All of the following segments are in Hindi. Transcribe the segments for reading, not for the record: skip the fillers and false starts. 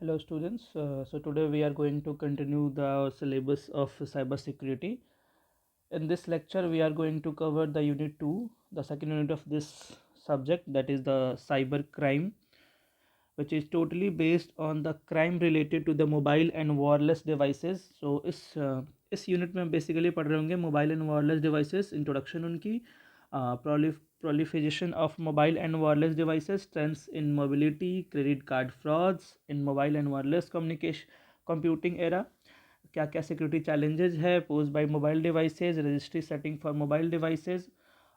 Hello students, so today we are going to continue the syllabus of cybersecurity. In this lecture we are going to cover the unit 2, the second unit of this subject, that is the cyber crime, which is totally based on the crime related to the mobile and wireless devices. So इस यूनिट में हम बेसिकली पढ़ रहे होंगे mobile and wireless devices, introduction उनकी, proliferation of mobile and wireless devices, trends in mobility, credit card frauds in mobile and wireless communication computing era, क्या क्या सिक्योरिटी चैलेंजेस है pose by mobile devices, registry setting for mobile devices,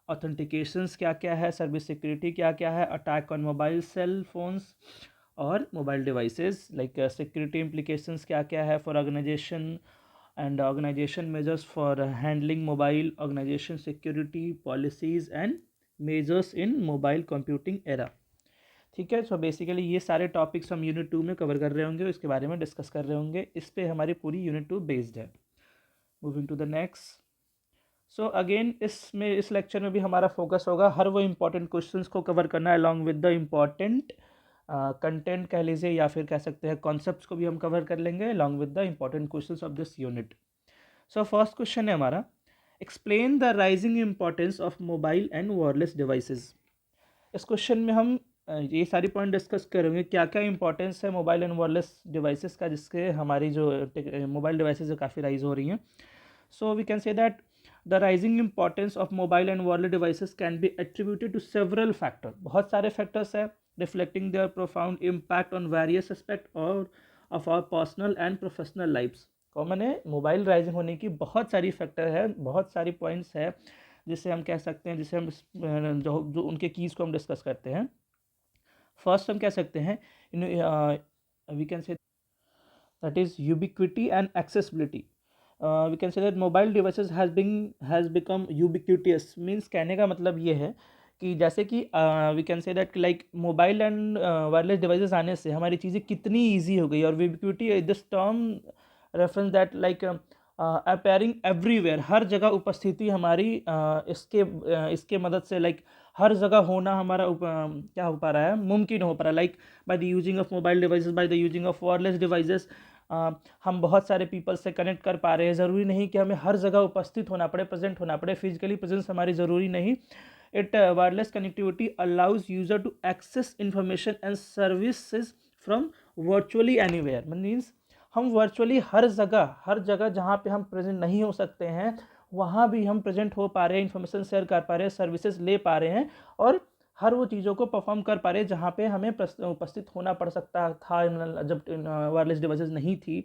authentications क्या क्या है, सर्विस सिक्योरिटी क्या क्या है, attack on mobile cell phones और mobile devices, like security implications क्या क्या है for organisation and organization measures for handling mobile organization security policies and measures in mobile computing era. ठीक है, सो बेसिकली ये सारे टॉपिक्स हम यूनिट 2 में कवर कर रहे होंगे, इसके बारे में डिस्कस कर रहे होंगे, इस पे हमारी पूरी यूनिट 2 बेस्ड है. Moving to the next. So again इस लेक्चर में भी हमारा फोकस होगा हर वो इम्पोर्टेंट क्वेश्चंस को कवर करना along with the important content कह लीजिए, या फिर कह सकते हैं कॉन्सेप्ट्स को भी हम कवर कर लेंगे along with the important questions of this unit. So first question है हमारा, explain the rising importance of mobile and wireless devices. इस क्वेश्चन में हम ये सारी पॉइंट डिस्कस करेंगे, क्या क्या इंपॉर्टेंस है मोबाइल एंड वायरलेस डिवाइसेस का, जिसके हमारी जो मोबाइल डिवाइसेस काफ़ी राइज हो रही हैं. So we can say that the rising importance of mobile and wireless devices can be attributed to several factor. बहुत सारे फैक्टर्स है reflecting their profound impact on various aspect और of our personal and professional lifes. Common है मोबाइल राइजिंग होने की बहुत सारी फैक्टर है, बहुत सारी पॉइंट्स है जिसे हम कह सकते हैं, जिसे हम जो उनके कीज़ को हम डिस्कस करते हैं. फर्स्ट हम कह सकते हैं we can say that is ubiquity and accessibility. We can say that mobile devices has become ubiquitous. Means कहने का मतलब ये है कि जैसे कि we can say that like mobile and wireless devices आने से हमारी चीज़ें कितनी ईजी हो गई. और ubiquity this term reference that like appearing everywhere, हर जगह उपस्थिति हमारी इसके मदद से लाइक हर जगह होना हमारा क्या हो पा रहा है, मुमकिन हो पा रहा है. Like bye the using of mobile devices, bye the using of wireless devices हम बहुत सारे पीपल से कनेक्ट कर पा रहे हैं. ज़रूरी नहीं कि हमें हर जगह उपस्थित होना पड़े, प्रेजेंट होना पड़े, फिजिकली प्रेजेंस हमारी ज़रूरी नहीं. It wireless connectivity allows user to access information and services from virtually anywhere. Means हम वर्चुअली हर जगह जहाँ पे हम प्रेजेंट नहीं हो सकते हैं वहाँ भी हम प्रेजेंट हो पा रहे हैं, इन्फॉर्मेशन शेयर कर पा रहे हैं, सर्विसेज ले पा रहे हैं और हर वो चीज़ों को परफॉर्म कर पा रहे हैं जहाँ पे हमें उपस्थित होना पड़ सकता था जब वायरलेस डिवाइसेस नहीं थी.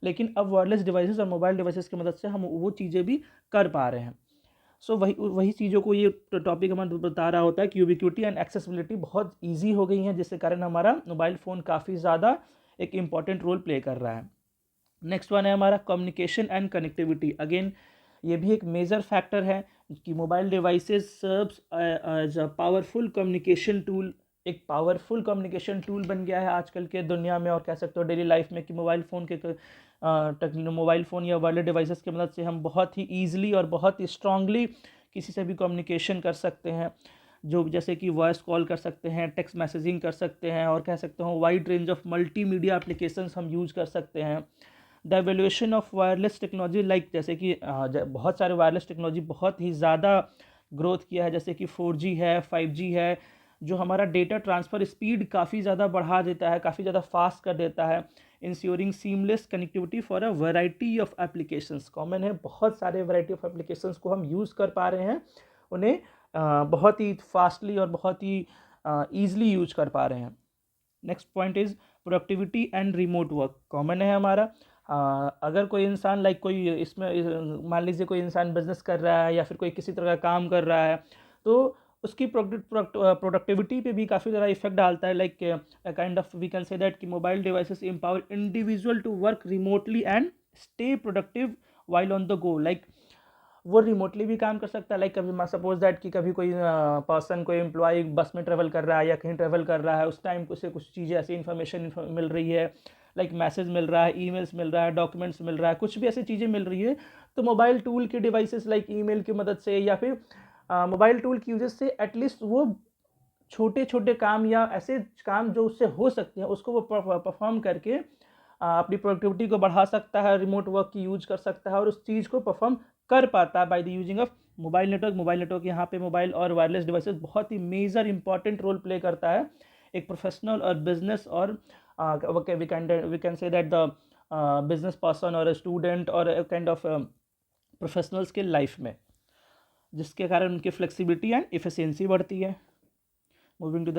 लेकिन अब वायरलेस डिवाइसेस और मोबाइल डिवाइसेस की मदद से हम वो चीज़ें भी कर पा रहे हैं. सो वही चीज़ों को ये टॉपिक हमें बता रहा होता है कि यूबिक्विटी एंड एक्सेसिबिलिटी बहुत ईजी हो गई हैं, जिसके कारण हमारा मोबाइल फ़ोन काफ़ी ज़्यादा एक इम्पॉर्टेंट रोल प्ले कर रहा है. नेक्स्ट वन है हमारा कम्युनिकेशन एंड कनेक्टिविटी. अगेन ये भी एक मेजर फैक्टर है कि mobile devices serves as a powerful communication tool. एक पावरफुल कम्युनिकेशन टूल बन गया है आजकल के दुनिया में, और कह सकते हो डेली लाइफ में, कि मोबाइल फ़ोन या वायरलेस डिवाइसेस की मदद से हम बहुत ही ईजिली और बहुत ही स्ट्रांगली किसी से भी कम्युनिकेशन कर सकते हैं. जो जैसे कि वॉइस कॉल कर सकते हैं, टेक्स्ट मैसेजिंग कर सकते हैं, और कह सकते हो wide range of multimedia applications हम यूज़ कर सकते हैं. The evolution of wireless technology, like जैसे कि बहुत सारे वायरलेस टेक्नोलॉजी बहुत ही ज़्यादा ग्रोथ किया है, जैसे कि 4G है, 5G है, जो हमारा डेटा ट्रांसफ़र स्पीड काफ़ी ज़्यादा बढ़ा देता है, काफ़ी ज़्यादा फास्ट कर देता है, ensuring seamless connectivity for a variety of applications. Common है बहुत सारे वैरायटी ऑफ एप्लीकेशंस को हम यूज़ कर पा रहे हैं, उन्हें बहुत ही फास्टली और बहुत ही ईजिली यूज कर पा रहे हैं. Next point is productivity and remote work. Common है हमारा, अगर कोई इंसान लाइक कोई इसमें मान लीजिए कोई इंसान बिजनेस कर रहा है या फिर कोई किसी तरह का काम कर रहा है, तो उसकी प्रोडक्टिविटी पे भी काफ़ी ज़्यादा इफेक्ट डालता है. Like kind of we can say that कि mobile devices empower individual to work remotely and stay productive while on the go. Like वो रिमोटली भी काम कर सकता है. लाइक कभी सपोज दैट कि कभी कोई पर्सन, कोई एम्प्लॉय बस में ट्रेवल कर रहा है या कहीं ट्रेवल कर रहा है, उस टाइम उसे कुछ चीज़ें ऐसी इन्फॉर्मेशन मिल रही है, लाइक मैसेज मिल रहा है, ईमेल्स मिल रहा है, डॉक्यूमेंट्स मिल रहा है, कुछ भी ऐसी चीज़ें मिल रही है, तो मोबाइल टूल के डिवाइसेस लाइक ईमेल की मदद से या फिर मोबाइल टूल की यूजेस से एटलीस्ट वो छोटे छोटे काम या ऐसे काम जो उससे हो सकते हैं उसको वो परफॉर्म करके अपनी प्रोडक्टिविटी को बढ़ा सकता है, रिमोट वर्क की यूज कर सकता है और उस चीज़ को परफॉर्म कर पाता है by the using of mobile network. Mobile network यहाँ पे मोबाइल और वायरलेस डिवाइसेस बहुत ही मेजर इंपॉर्टेंट रोल प्ले करता है एक प्रोफेशनल और बिजनेस और we can say that the business person और स्टूडेंट और काइंड ऑफ प्रोफेशनल्स के लाइफ में, जिसके कारण उनकी फ्लेक्सिबिलिटी एंड इफिशियंसी बढ़ती है। Moving to the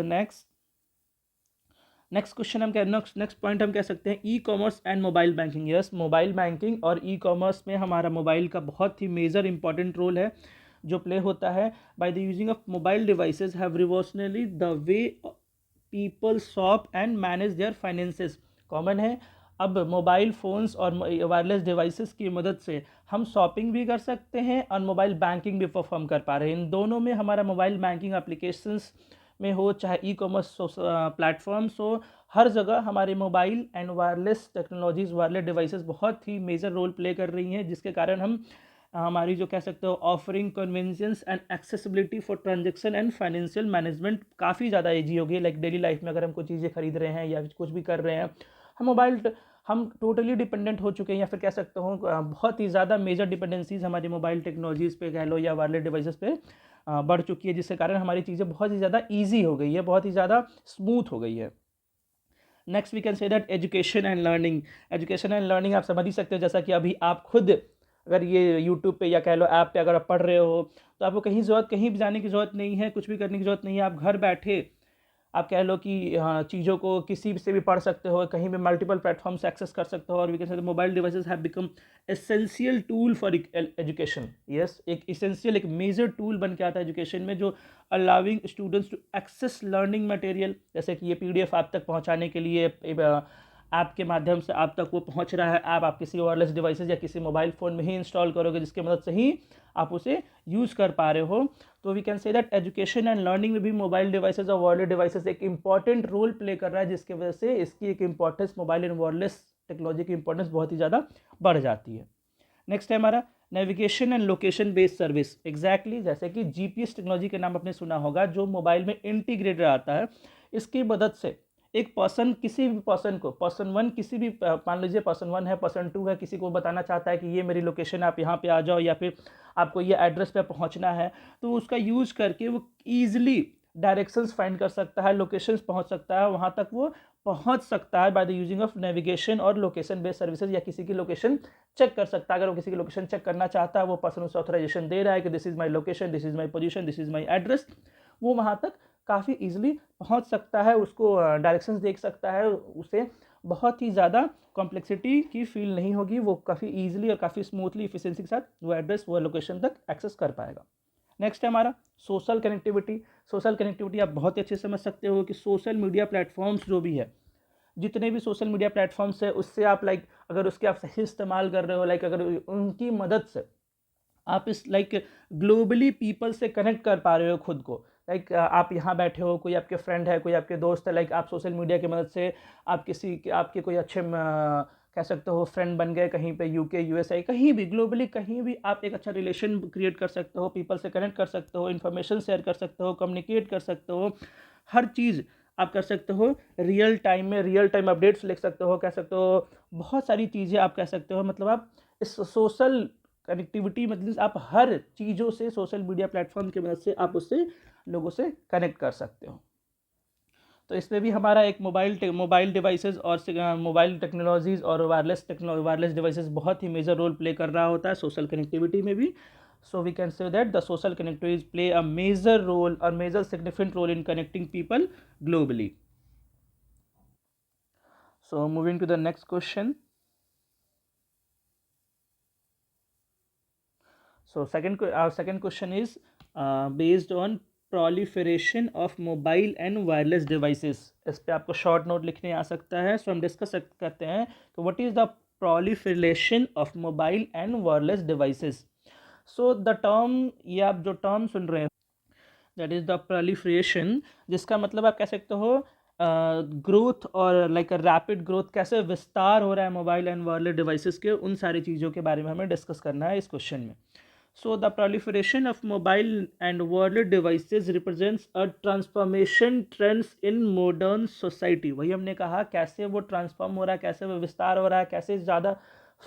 next question हम नेक्स्ट पॉइंट हम कह सकते हैं e commerce and mobile banking. Yes, mobile banking और ई कॉमर्स में हमारा मोबाइल का बहुत ही मेजर इंपॉर्टेंट रोल है जो प्ले होता है। By the using of mobile devices have revolutionary the way people shop and manage there finances. Common है, अब मोबाइल फ़ोन्स और वायरलेस डिवाइसेस की मदद से हम शॉपिंग भी कर सकते हैं और मोबाइल बैंकिंग भी परफॉर्म कर पा रहे हैं। इन दोनों में हमारा मोबाइल बैंकिंग एप्लीकेशंस में हो चाहे ई कॉमर्स प्लेटफॉर्म्स हो, हर जगह हमारे mobile and wireless technologies wireless devices बहुत ही मेजर रोल प्ले कर रही हैं, जिसके कारण हम हमारी जो कह सकते हो offering convenience and accessibility for transaction and financial management काफ़ी ज़्यादा ईजी हो गई। लाइक डेली लाइफ में अगर हम कोई चीज़ें खरीद रहे हैं या कुछ भी कर रहे हैं, हम टोटली डिपेंडेंट हो चुके हैं, या फिर कह सकते हो बहुत ही ज़्यादा मेजर डिपेंडेंसीज हमारी मोबाइल टेक्नोलॉजीज़ पे कह लो या वायरलेस डिवाइसेस पे बढ़ चुकी है, जिसके कारण हमारी चीज़ें बहुत ही ज़्यादा ईजी हो गई है, बहुत ही ज़्यादा स्मूथ हो गई है। Next we can say that education and learning. Education and learning आप समझ ही सकते हो, जैसा कि अभी आप खुद अगर ये यूट्यूब पे या कह लो ऐप पे अगर आप पढ़ रहे हो तो आपको कहीं भी जाने की ज़रूरत नहीं है, कुछ भी करने की ज़रूरत नहीं है। आप घर बैठे आप कह लो कि हाँ, चीज़ों को किसी से भी पढ़ सकते हो, कहीं भी मल्टीपल प्लेटफॉर्म से एक्सेस कर सकते हो। और we can say mobile devices have become essential tool for education. Yes, एक एसेंशियल एक मेजर टूल बन के आता है एजुकेशन में, जो allowing students to access learning material. जैसे कि ये PDF आप तक पहुंचाने के लिए ऐप के माध्यम से आप तक वो पहुंच रहा है। ऐप आप किसी वायरलेस डिवाइसेस या किसी मोबाइल फ़ोन में ही इंस्टॉल करोगे, जिसकी मदद से ही आप उसे यूज़ कर पा रहे हो। तो we can say that education and learning में भी मोबाइल डिवाइसेस और वायरलेस डिवाइसेस एक इंपॉर्टेंट रोल प्ले कर रहा है, जिसकी वजह से इसकी एक importance mobile and wireless technology की इंपॉर्टेंस बहुत ही ज़्यादा बढ़ जाती है। नेक्स्ट है हमारा navigation and location based service. Exactly जैसे कि GPS टेक्नोलॉजी के नाम आपने सुना होगा, जो मोबाइल में इंटीग्रेटेड आता है। इसकी मदद से एक पर्सन किसी भी पर्सन को, पर्सन 1 किसी भी, मान लीजिए पर्सन 1 है, पर्सन 2 है, किसी को बताना चाहता है कि ये मेरी लोकेशन, आप यहाँ पे आ जाओ या फिर आपको ये एड्रेस पे पहुँचना है, तो उसका यूज़ करके वो ईजिली डायरेक्शंस फाइंड कर सकता है, लोकेशंस पहुँच सकता है, वहाँ तक वो पहुँच सकता है by the using of navigation और लोकेशन बेस्ड सर्विसेज, या किसी की लोकेशन चेक कर सकता है। अगर वो किसी की लोकेशन चेक करना चाहता है, वो पर्सन उसे ऑथराइजेशन दे रहा है कि this is my location, this is my position, this is my address, वो वहाँ तक काफ़ी ईजिली पहुँच सकता है, उसको डायरेक्शंस देख सकता है, उसे बहुत ही ज़्यादा कॉम्प्लेक्सिटी की फील नहीं होगी, वो काफ़ी ईजिली और काफ़ी स्मूथली इफिशिएंसी के साथ वो एड्रेस वो लोकेशन तक एक्सेस कर पाएगा। नेक्स्ट है हमारा सोशल कनेक्टिविटी। सोशल कनेक्टिविटी आप बहुत ही अच्छे से समझ सकते हो कि सोशल मीडिया प्लेटफॉर्म्स जो भी है, जितने भी सोशल मीडिया प्लेटफॉर्म्स है, उससे आप अगर उसके आप सही इस्तेमाल कर रहे हो, अगर उनकी मदद से आप इस ग्लोबली पीपल से कनेक्ट कर पा रहे हो खुद को। आप यहाँ बैठे हो, कोई आपके फ्रेंड है, कोई आपके दोस्त है, आप सोशल मीडिया की मदद से आप आपके कोई अच्छे कह सकते हो फ्रेंड बन गए कहीं पे, UK USA कहीं भी ग्लोबली, कहीं भी आप एक अच्छा रिलेशन क्रिएट कर सकते हो, पीपल से कनेक्ट कर सकते हो, इन्फॉर्मेशन शेयर कर सकते हो, कम्युनिकेट कर सकते हो, हर चीज़ आप कर सकते हो रियल टाइम में, रियल टाइम अपडेट्स लिख सकते हो, कह सकते हो बहुत सारी चीज़ें आप कह सकते हो। मतलब आप इस सोशल कनेक्टिविटी मतलब आप हर चीज़ों से सोशल मीडिया प्लेटफॉर्म की मदद से आप उससे लोगों से कनेक्ट कर सकते हो। तो इसमें भी हमारा एक मोबाइल डिवाइसेस और मोबाइल टेक्नोलॉजीज़ और वायरलेस डिवाइसेस बहुत ही मेजर रोल प्ले कर रहा होता है सोशल कनेक्टिविटी में भी। So we can say that the social connectivities play a major role or major significant role in connecting people globally. So moving to the next question. So our second question is based on proliferation of mobile and wireless devices. इस पे आपको शॉर्ट नोट लिखने आ सकता है। सो हम डिस्कस करते हैं कि what is the proliferation of mobile and wireless devices. So the term, ये आप जो टर्म सुन रहे हो दैट इज़ द प्रोलिफरेशन, जिसका मतलब आप कह सकते हो ग्रोथ और रैपिड ग्रोथ, कैसे विस्तार हो रहा है मोबाइल एंड वायरलेस डिवाइसेस के, उन सारी चीज़ों के बारे में हमें डिस्कस करना है इस क्वेश्चन में। So the proliferation of mobile and wireless devices represents a transformation trends in modern society. वही हमने कहा कैसे वो ट्रांसफॉर्म हो रहा है, कैसे वो विस्तार हो रहा है, कैसे ज़्यादा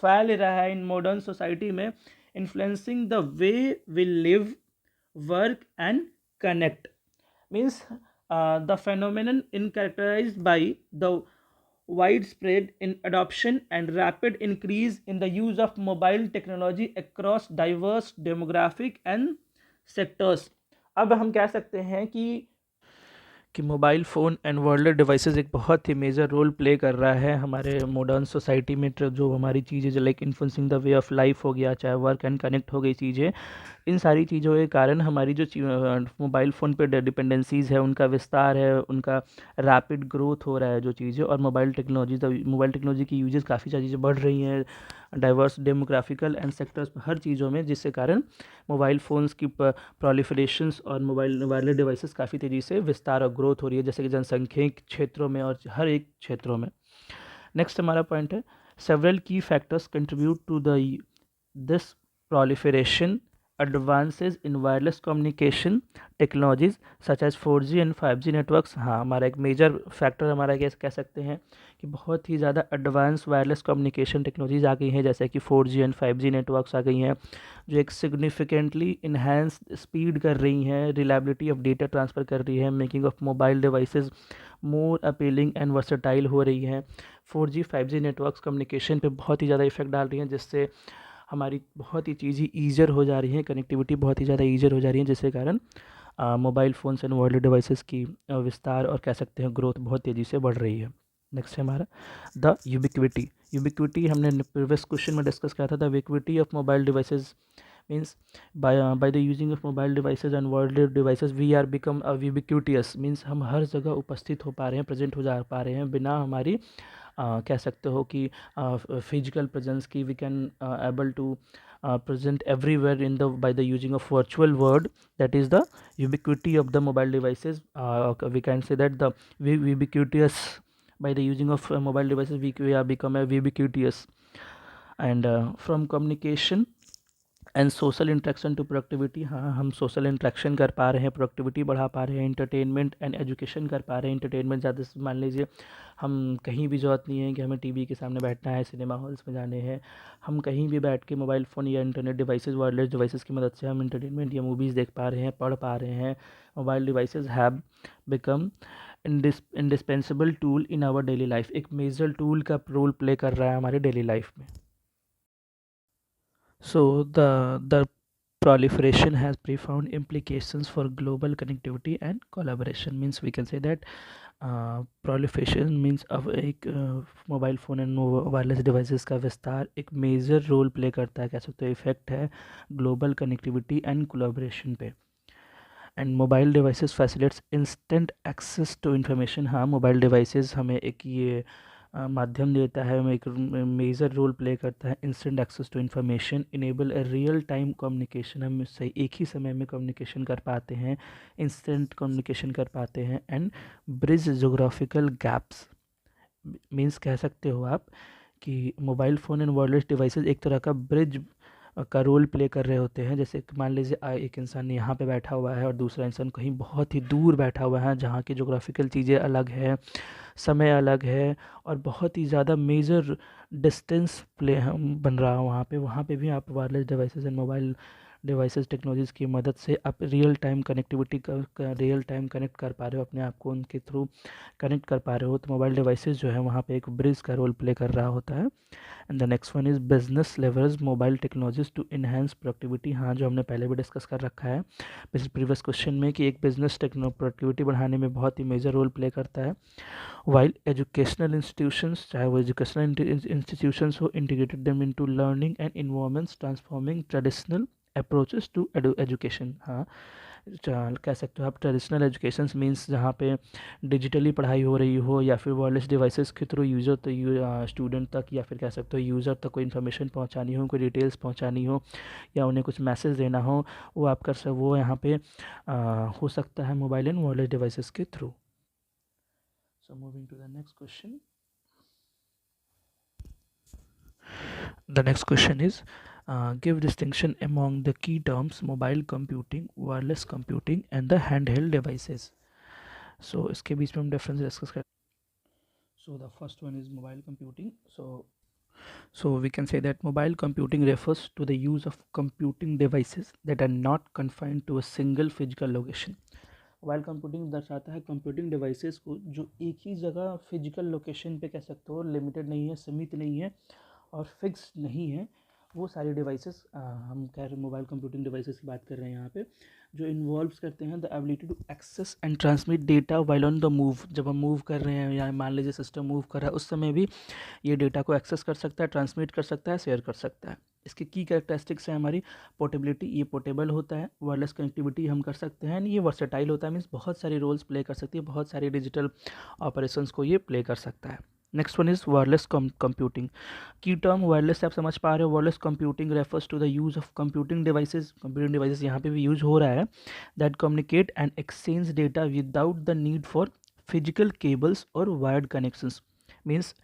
फैल रहा है इन मॉडर्न सोसाइटी में, influencing the way we live, work and connect. Means the phenomenon is characterized by the widespread in adoption and rapid increase in the use of mobile technology across diverse demographic and sectors. अब हम कह सकते हैं कि mobile phone and world devices एक बहुत ही मेजर रोल प्ले कर रहा है हमारे मॉडर्न सोसाइटी में। जो हमारी चीज़ें जो like influencing the way of life हो गया, चाहे वर्क एंड कनेक्ट हो गई चीज़ें, इन सारी चीज़ों के कारण हमारी जो मोबाइल फ़ोन पे डिपेंडेंसीज़ है उनका विस्तार है, उनका रैपिड ग्रोथ हो रहा है जो चीज़ें, और मोबाइल टेक्नोलॉजी की यूजेस काफ़ी सारी चीज़ें बढ़ रही हैं डाइवर्स डेमोग्राफिकल एंड सेक्टर्स हर चीज़ों में, जिससे कारण मोबाइल फ़ोन्स की प्रोलिफरेशंस और मोबाइल वायरलेस डिवाइसेस काफ़ी तेज़ी से विस्तार और ग्रोथ हो रही है, जैसे कि जनसंख्यिक क्षेत्रों में और हर एक क्षेत्रों में। नेक्स्ट हमारा पॉइंट है, several key factors contribute to the this proliferation. Advances in wireless communication technologies such as 4G and 5G networks, हाँ हमारा एक मेजर फैक्टर हमारा कह सकते हैं कि बहुत ही ज़्यादा एडवांस वायरलेस कम्युनिकेशन टेक्नोलॉजीज आ गई हैं, जैसे कि 4G एंड 5G नेटवर्क्स आ गई हैं, जो एक सिग्निफिकेंटली इन्हेंस स्पीड कर रही हैं, रिलायबिलिटी ऑफ डेटा ट्रांसफ़र कर रही है, making of mobile devices more appealing and versatile हो रही हैं। 4G 5G नेटवर्क्स कम्युनिकेशन पे बहुत ही ज़्यादा इफेक्ट डाल रही हैं, जिससे हमारी बहुत ही चीज़ें ईज़र हो जा रही हैं, कनेक्टिविटी बहुत ही ज़्यादा ईज़र हो जा रही है, जिसके कारण mobile phones and world devices की विस्तार और कह सकते हैं ग्रोथ बहुत तेज़ी से बढ़ रही है। नेक्स्ट है हमारा द यूबिक्विटी हमने प्रीवियस क्वेश्चन में डिस्कस किया था। The ubiquity of mobile devices means by the using of mobile devices and world devices we are become ubiquitous, means हम हर जगह उपस्थित हो पा रहे हैं, प्रेजेंट हो जा पा रहे हैं बिना हमारी कह सकते हो कि फिजिकल प्रेजेंस की। We can able to present everywhere in the by the using of virtual world, that is the ubiquity of the mobile devices. We can say that the ubiquitous, by the using of mobile devices we are become a ubiquitous. And from communication and social interaction to productivity, हाँ हम सोशल इंट्रैक्शन कर पा रहे हैं, प्रोडक्टिविटी बढ़ा पा रहे हैं, इंटरटेनमेंट एंड एजुकेशन कर पा रहे हैं। इंटरटेनमेंट ज़्यादा से मान लीजिए हम कहीं भी ज़रूरत नहीं है कि हमें टीवी के सामने बैठना है, सिनेमा हॉल्स में जाने हैं, हम कहीं भी बैठ के मोबाइल फ़ोन या इंटरनेट डिवाइसेस, वायरलेस डिवाइसेस की मदद से हम इंटरटेनमेंट या मूवीज़ देख पा रहे हैं, पढ़ पा रहे हैं। Mobile devices have become indispensable tool in our daily life, एक मेजर टूल का रोल प्ले कर रहा है हमारे डेली लाइफ में। So the proliferation has profound implications for global connectivity and collaboration. Means we can say that proliferation means अब एक mobile phone and wireless devices का विस्तार एक मेजर रोल प्ले करता है, कह सकते हो इफेक्ट है ग्लोबल कनेक्टिविटी एंड कोलाब्रेशन पे। And mobile devices facilitates instant access to information, हाँ मोबाइल डिवाइसेस हमें एक ये माध्यम देता है, एक मेजर रोल प्ले करता है instant access to information, enable a real time communication, हम सही एक ही समय में कम्युनिकेशन कर पाते हैं, इंस्टेंट कम्युनिकेशन कर पाते हैं। And bridge geographical gaps, means कह सकते हो आप कि mobile phone and wireless devices एक तरह का ब्रिज का रोल प्ले कर रहे होते हैं। जैसे मान लीजिए एक इंसान यहाँ पे बैठा हुआ है और दूसरा इंसान कहीं बहुत ही दूर बैठा हुआ है, जहाँ की जोग्राफिकल चीज़ें अलग है, समय अलग है, और बहुत ही ज़्यादा मेजर डिस्टेंस प्ले बन रहा है वहाँ पे भी आप wireless devices and mobile devices technologies की मदद से आप रियल टाइम कनेक्टिविटी का रियल टाइम कनेक्ट कर पा रहे हो, अपने आप को उनके थ्रू कनेक्ट कर पा रहे हो। तो मोबाइल डिवाइसेस जो है वहाँ पे एक ब्रिज का रोल प्ले कर रहा होता है। And the next one is business leverage mobile technologies to enhance productivity, हाँ जो हमने पहले भी डिस्कस कर रखा है प्रीवियस क्वेश्चन में कि एक बिजनेस प्रोडक्टिविटी बढ़ाने में बहुत ही मेजर रोल प्ले करता है। वाइल एजुकेशनल इंस्टीट्यूशंस, चाहे वो एजुकेशनल इंस्टीट्यूशंस हो, integrated them into learning and environments transforming traditional approaches to education, हाँ कह सकते हो आप ट्रेडिशनल एजुकेशन मीन्स जहाँ पे डिजिटली पढ़ाई हो रही हो या फिर वायरलेस डिवाइसेस के थ्रू यूज़र तक स्टूडेंट तक या फिर कह सकते हो यूज़र तक कोई इन्फॉर्मेशन पहुँचानी हो, कोई डिटेल्स पहुँचानी हो या उन्हें कुछ मैसेज देना हो, वो आप कर वो यहाँ पे हो सकता है मोबाइल एंड वायरलेस डिवाइसेस के through. So moving to the next question. The next question is Give distinction among the key terms mobile computing, wireless computing and the handheld devices. So इसके बीच में हम डिफरेंस डिस्कस करें. So the first one is mobile computing. So we can say that mobile computing refers to the use of computing devices that are not confined to a single physical location. Mobile computing दर्शाता है कंप्यूटिंग डिवाइसेस को जो एक ही जगह फिजिकल लोकेशन पे कह सकते हो, लिमिटेड नहीं है, सीमित नहीं है और फिक्स नहीं है. वो सारे डिवाइसेस हम कह रहे मोबाइल कंप्यूटिंग डिवाइसेस की बात कर रहे हैं यहाँ पे, जो इन्वॉल्व्स करते हैं the ability to access and transmit data while on the move. जब हम मूव कर रहे हैं या मान लीजिए सिस्टम मूव कर रहा है उस समय भी ये डेटा को एक्सेस कर सकता है, ट्रांसमिट कर सकता है, शेयर कर सकता है. इसकी की कैरेक्टरिस्टिक्स है हमारी पोर्टेबिलिटी, ये पोर्टेबल होता है. वायरलेस कनेक्टिविटी हम कर सकते हैं, ये वर्सेटाइल होता है, मीन्स बहुत सारे रोल्स प्ले कर सकती है, बहुत सारे डिजिटल ऑपरेशंस को ये प्ले कर सकता है. Next one is wireless computing. की टर्म वायरलेस आप समझ पा रहे हो. Wireless computing refers to the use of computing devices यहाँ पे भी यूज हो रहा है that communicate and exchange data without the need for physical cables और वायर्ड कनेक्शंस. मीन्स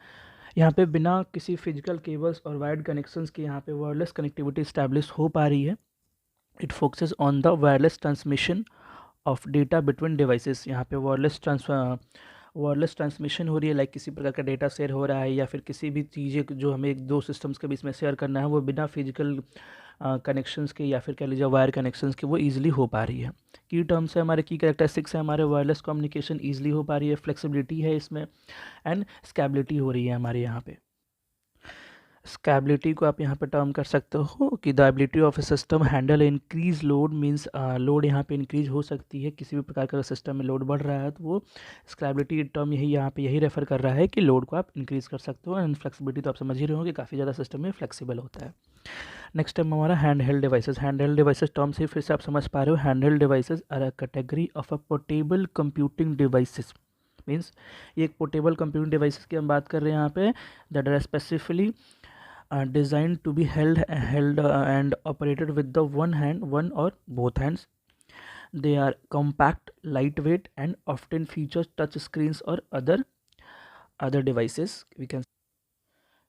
यहाँ पे बिना किसी फिजिकल केबल्स और वायर्ड कनेक्शंस के यहाँ पे वायरलेस कनेक्टिविटी इस्टेब्लिश हो पा रही है. It focuses on the wireless transmission of data between devices. यहाँ पे वायरलेस ट्रांसमिशन हो रही है, लाइक किसी प्रकार का डेटा शेयर हो रहा है या फिर किसी भी चीज़ें जो हमें एक दो सिस्टम्स के बीच में शेयर करना है वो बिना फिजिकल कनेक्शंस के या फिर कह लीजिए वायर कनेक्शंस के वो ईजिली हो पा रही है. की टर्म्स है हमारे, की कैरेक्टरिस्टिक्स है हमारे, वायरलेस कम्युनिकेशन ईजिली हो पा रही है, फ्लेक्सिबिलिटी है इसमें एंड स्केबिलिटी हो रही है हमारे यहाँ पे. स्केबिलिटी को आप यहाँ पे टर्म कर सकते हो कि the ability of A system handle increase load. Means load यहाँ पे इंक्रीज हो सकती है, किसी भी प्रकार का सिस्टम में लोड बढ़ रहा है तो वो स्केबिलिटी टर्म यही यहाँ पे यही रेफर कर रहा है कि लोड को आप इंक्रीज कर सकते हो. एंड फ्लेक्सिबिलिटी तो आप समझ ही रहे हो कि काफ़ी ज़्यादा सिस्टम में फ्लेक्सिबल होता है. नेक्स्ट टाइम हमारा hand held devices. Hand held devices term से फिर से आप समझ पा रहे हो. Hand held devices are a category of a portable computing devices. Means ये एक पोर्टेबल कंप्यूटिंग डिवाइसेज की हम बात कर रहे हैं यहाँ पे that are specifically designed to be held and operated with the one hand, one or both hands. They are compact, lightweight and often feature touch screens or other devices. We can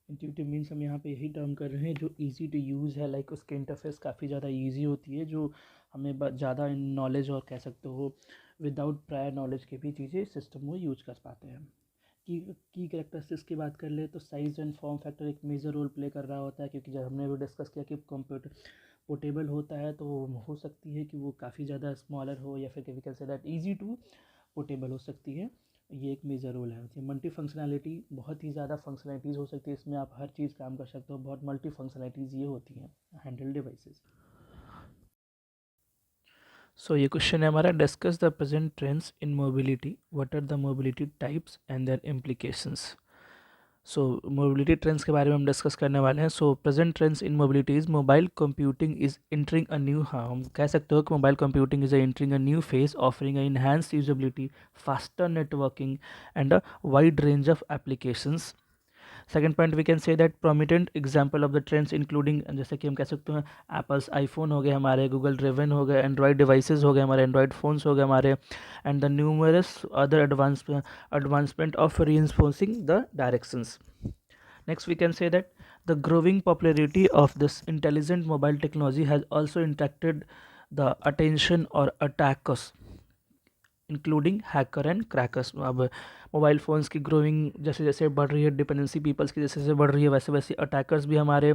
intuitive means हम यहाँ पे यही टर्म कर रहे हैं जो इजी टू यूज़ है, लाइक उसके इंटरफेस काफ़ी ज़्यादा इजी होती है, जो हमें ज़्यादा नॉलेज और कह सकते हो विदाउट प्रायर नॉलेज के भी चीज़ें सिस्टम को यूज कर पाते हैं. की कैरेक्टरिस्टिक्स की बात कर ले तो साइज़ एंड फॉर्म फैक्टर एक मेजर रोल प्ले कर रहा होता है, क्योंकि जब हमने वो डिस्कस किया कि कंप्यूटर पोर्टेबल होता है तो हो सकती है कि वो काफ़ी ज़्यादा स्मॉलर हो या फिर we can say that easy to portable हो सकती है. ये एक मेजर रोल है. मल्टी फंक्शनैलिटी, बहुत ही ज़्यादा फंक्शनैलिटीज़ हो सकती है इसमें, आप हर चीज़ काम कर सकते हो, बहुत मल्टी फंक्शनैलिटीज़ ये होती हैं हैंडल डिवाइसेस. सो ये क्वेश्चन है हमारा, discuss the present trends in mobility, what are the mobility types and their implications. So mobility trends के बारे में हम डिस्कस करने वाले हैं. So present trends in mobility is mobile computing is entering a new, हाँ हम कह सकते हो कि mobile computing is entering a new phase offering a enhanced usability, faster networking and a wide range of applications. Second point we can say that prominent example of the trends including, जैसे कि हम कह सकते हैं एप्पल्स आईफोन हो गए हमारे, गूगल ड्रिवन हो गए, एंड्रॉयड डिवाइसेस हो गए हमारे, एंड्रॉयड फ़ोन्स हो गए हमारे, and the numerous other advancement of reinforcing the directions. Next, we can say that the growing popularity of this intelligent mobile technology has also attracted the attention or attackers, including hacker and crackers. अब मोबाइल फ़ोन्स की ग्रोइंग जैसे जैसे बढ़ रही है, डिपेंडेंसी पीपल्स की जैसे जैसे बढ़ रही है, वैसे वैसे अटैकर्स भी हमारे,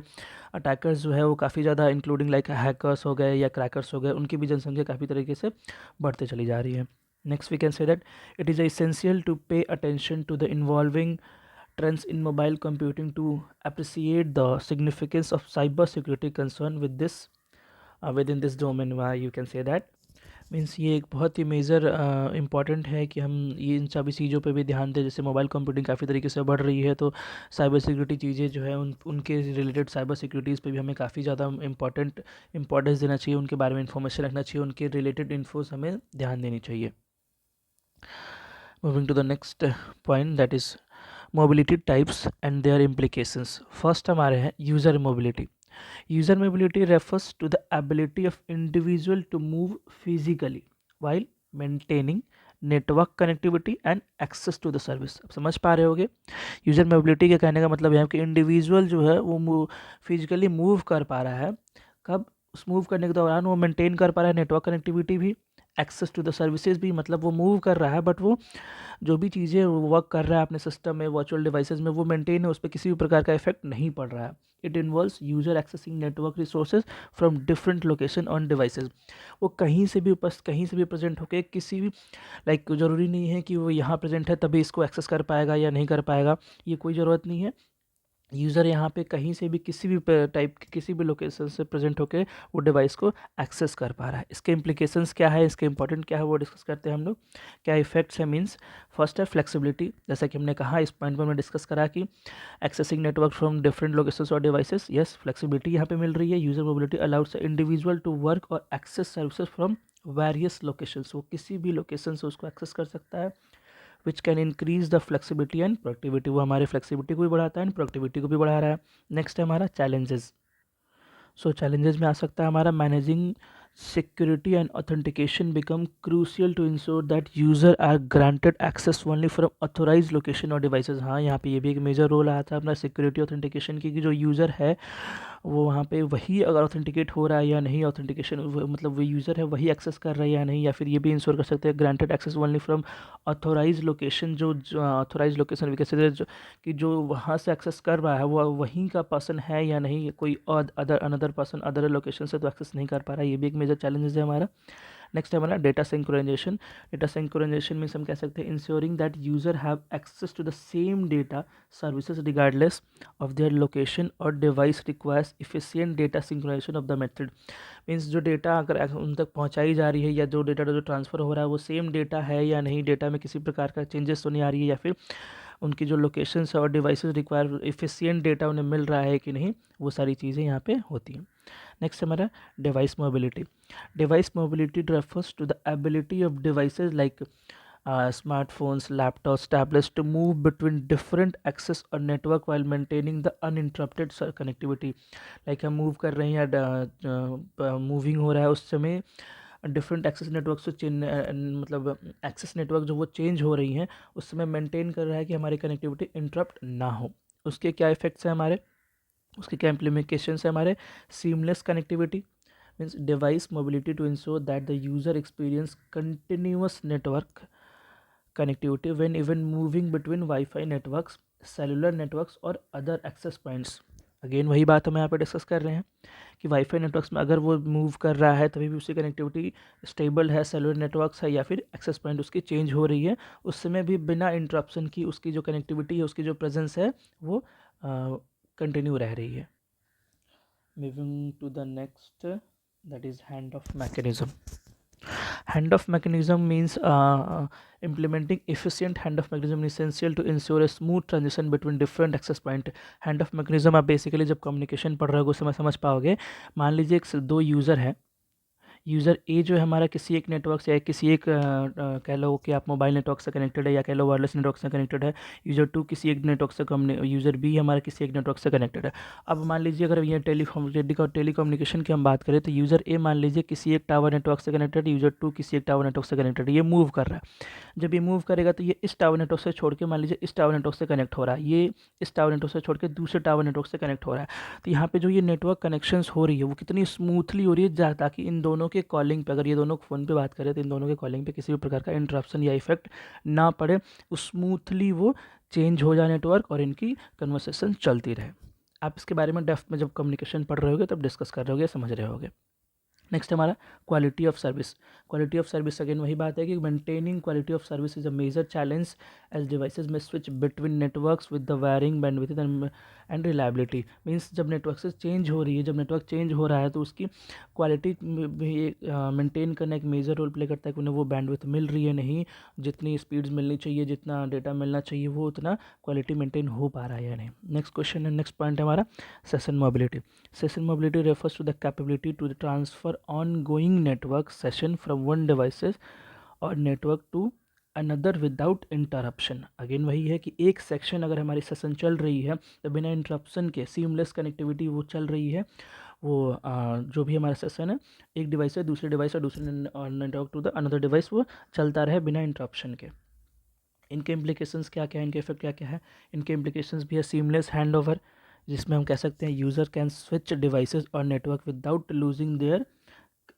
अटैकर्स जो है वो काफ़ी ज़्यादा इंक्लूडिंग लाइक हैकर्स हो गए या क्रैकर्स हो गए, उनकी भी जनसंख्या काफ़ी तरीके से बढ़ते चली जा रही है. Next we can say that it is essential to pay attention to the involving trends in mobile computing to appreciate the significance of cyber security concern with this within this domain. Why you can say that means ये एक बहुत ही मेजर इम्पॉर्टेंट है कि हम ये इन सभी चीज़ों पे भी ध्यान दें. जैसे मोबाइल कंप्यूटिंग काफ़ी तरीके से बढ़ रही है तो साइबर सिक्योरिटी चीज़ें जो है उनके रिलेटेड साइबर सिक्योरिटीज़ पे भी हमें काफ़ी ज़्यादा इंपॉर्टेंस देना चाहिए, उनके बारे में इंफॉर्मेशन रखना चाहिए, उनके रिलेटेड इन्फोस हमें ध्यान देनी चाहिए. Moving to the next point that is mobility types and their implications. First हमारे हैं user mobility. User mobility refers to the ability of individual to move physically while maintaining network connectivity and access to the service. अब समझ पा रहे होगे यूज़र मोबिलिटी के कहने का मतलब यहाँ कि इंडिविजुअल जो है वो फिजिकली मूव कर पा रहा है, कब उस मूव करने के दौरान वो मेंटेन कर पा रहा है नेटवर्क कनेक्टिविटी भी, एक्सेस टू द सर्विसेज भी, मतलब वो मूव कर रहा है बट वो जो भी चीज़ें वर्क कर रहा है अपने सिस्टम में, वर्चुअल डिवाइसेस में, वो मेंटेन है, उस पर किसी भी प्रकार का इफेक्ट नहीं पड़ रहा है। It involves user accessing network resources from different location on devices. वो कहीं से भी प्रेजेंट होके किसी भी ज़रूरी नहीं है कि वो यहाँ प्रेजेंट है तभी इसको एक्सेस कर पाएगा या नहीं कर पाएगा, ये कोई ज़रूरत नहीं है। यूज़र यहाँ पे कहीं से भी किसी भी टाइप की किसी भी लोकेशन से प्रेजेंट होकर वो डिवाइस को एक्सेस कर पा रहा है। इसके इम्प्लीकेशंस क्या है, इसके इंपॉर्टेंट क्या है, वो डिस्कस करते हैं हम लोग। क्या इफेक्ट्स है मीन्स, फर्स्ट है फ्लेक्सिबिलिटी, जैसा कि हमने कहा इस पॉइंट पर हमने डिस्कस करा कि accessing network from different locations और डिवाइसेस, यस फ्लेक्सिबिलिटी यहाँ पे मिल रही है। User mobility allows individual to work और access services from various locations, वो किसी भी लोकेशन से उसको एक्सेस कर सकता है, which can increase the flexibility and productivity, वो हमारी फ्लेक्सिबिलिटी को भी बढ़ाता है एंड प्रोडक्टिविटी को भी बढ़ा रहा है। नेक्स्ट है हमारा चैलेंजेस। सो चैलेंजेस में आ सकता है हमारा managing security and authentication become crucial to ensure that user are granted access only from authorise location और डिवाइसेस। हाँ, यहाँ पे ये भी एक मेजर रोल आया था अपना सिक्योरिटी ऑथेंटिकेशन की, कि जो यूज़र है वो वहाँ पे वही अगर ऑथेंटिकेट हो रहा है या नहीं, ऑथेंटिकेशन मतलब वो यूज़र है वही एक्सेस कर रहा है या नहीं, या फिर ये भी इंश्योर कर सकते हैं granted access only from authorise location, जो ऑथोराइज लोकेशन भी कैसे कि जो वहाँ से एक्सेस कर रहा है वो वहीं का पर्सन है या नहीं, कोई other another person other location से तो एक्सेस नहीं कर पा रहा है, ये भी एक मेजर चैलेंजेस है हमारा। नेक्स्ट है हमारा data synchronisation. Data synchronisation means हम कह सकते हैं ensuring that user have access to the same data services regardless of their location और device requires efficient data synchronisation of the method. Means जो डेटा अगर उन तक पहुंचाई जा रही है या जो डेटा जो ट्रांसफ़र हो रहा है वो सेम डेटा है या नहीं, डेटा में किसी प्रकार का चेंजेस तो नहीं आ रही है, या फिर उनकी जो लोकेशंस और डिवाइसेस रिक्वायर इफिशिएंट डेटा उन्हें मिल रहा है कि नहीं, वो सारी चीज़ें यहाँ पे होती हैं। नेक्स्ट हमारा device mobility. Device mobility refers to the ability of devices like smartphones, laptops, tablets to move between different access or network while maintaining the uninterrupted connectivity. हम मूव कर रहे हैं या मूविंग हो रहा है उस समय डिफरेंट एक्सेस नेटवर्क से मतलब एक्सेस नेटवर्क जो वो चेंज हो रही हैं उस समय मेंटेन कर रहा है कि हमारी कनेक्टिविटी इंटरप्ट ना हो। उसके क्या इफेक्ट्स हैं हमारे, उसके क्या इम्प्लीमेंटेशंस है हमारे, seamless connectivity means device mobility to ensure that the user experience continuous network connectivity when even moving between wifi networks, cellular networks और अदर एक्सेस पॉइंट्स। अगेन वही बात हम यहाँ पे डिस्कस कर रहे हैं कि वाईफाई नेटवर्क्स में अगर वो मूव कर रहा है तभी भी उसकी कनेक्टिविटी स्टेबल है, सेलुलर नेटवर्क्स है या फिर एक्सेस पॉइंट उसकी चेंज हो रही है, उस समय भी बिना इंटरप्शन की उसकी जो कनेक्टिविटी है, उसकी जो प्रेजेंस है वो कंटिन्यू रह रही है। Moving to the next, that is handoff mechanism. Handoff mechanism means implementing efficient handoff mechanism is essential to ensure a smooth transition between different access point. Handoff mechanism आप बेसिकली जब कम्युनिकेशन पढ़ रहे हो उस समय समझ पाओगे। मान लीजिए दो यूज़र हैं, यूज़र ए जो है हमारा किसी एक नेटवर्क से या किसी एक कह लो कि आप मोबाइल नेटवर्क से कनेक्टेड है या कह लो वायरलेस नेटवर्क से कनेक्टेड है, यूज़र टू किसी एक नेटवर्क से यूज़र बी हमारा किसी एक नेटवर्क से कनेक्टेड है। अब मान लीजिए अगर ये टेलीकम्युनिकेशन की हम बात करें तो यूज़र ए मान लीजिए किसी एक टावर नेटवर्क से कनेक्टेड, यूज़र टू किसी एक टावर नेटवर्क से कनेक्टेड, ये मूव कर रहा है। जब ये मूव करेगा तो ये इस टावर नेटवर्क से छोड़ के मान लीजिए इस टावर नेटवर्क से कनेक्ट हो रहा है, ये इस टावर नेटवर्क से छोड़ के दूसरे टावर नेटवर्क से कनेक्ट हो रहा है। तो यहाँ पे जो ये नेटवर्क कनेक्शंस हो रही है वो कितनी स्मूथली हो रही है, ताकि इन दोनों के कॉलिंग पे, अगर ये दोनों फ़ोन पे बात करें तो इन दोनों के कॉलिंग पे किसी भी प्रकार का इंटरप्शन या इफेक्ट ना पड़े, स्मूथली वो चेंज हो जाए नेटवर्क और इनकी कन्वर्सेशन चलती रहे। आप इसके बारे में डेप्थ में जब कम्युनिकेशन पढ़ रहे होगे तब डिस्कस कर रहे होगे, समझ रहे होगे। नेक्स्ट हमारा quality of service. Quality of service again वही बात है कि maintaining quality of service is a major challenge as devices में switch between networks with the varying bandwidth and reliability. Means जब नेटवर्क से चेंज हो रही है, जब नेटवर्क चेंज हो रहा है तो उसकी क्वालिटी भी मेंटेन करना एक मेजर रोल प्ले करता है कि उन्हें वो बैंडविड्थ मिल रही है नहीं, जितनी स्पीड्स मिलनी चाहिए, जितना डेटा मिलना चाहिए वो उतना क्वालिटी मेंटेन हो पा रहा है या नहीं। नेक्स्ट क्वेश्चन है, नेक्स्ट पॉइंट है हमारा session mobility. Session mobility refers to the capability to transfer ongoing network session from one devices or network to another without interruption. Again वही है कि एक सेक्शन अगर हमारी सेशन चल रही है तो बिना इंटरप्शन के सीमलेस कनेक्टिविटी वो चल रही है, वो जो भी हमारा सेशन है एक डिवाइस से दूसरे डिवाइस और दूसरे network to the another device वो चलता रहे बिना इंटरप्शन के। इनके इम्प्लीकेशंस क्या क्या है, इनके इफेक्ट क्या क्या है। इनके इम्प्लीकेशंस भी है सीमलेस हैंड ओवर, जिसमें हम कह सकते हैं यूज़र कैन स्विच डिवाइसेस और network without losing their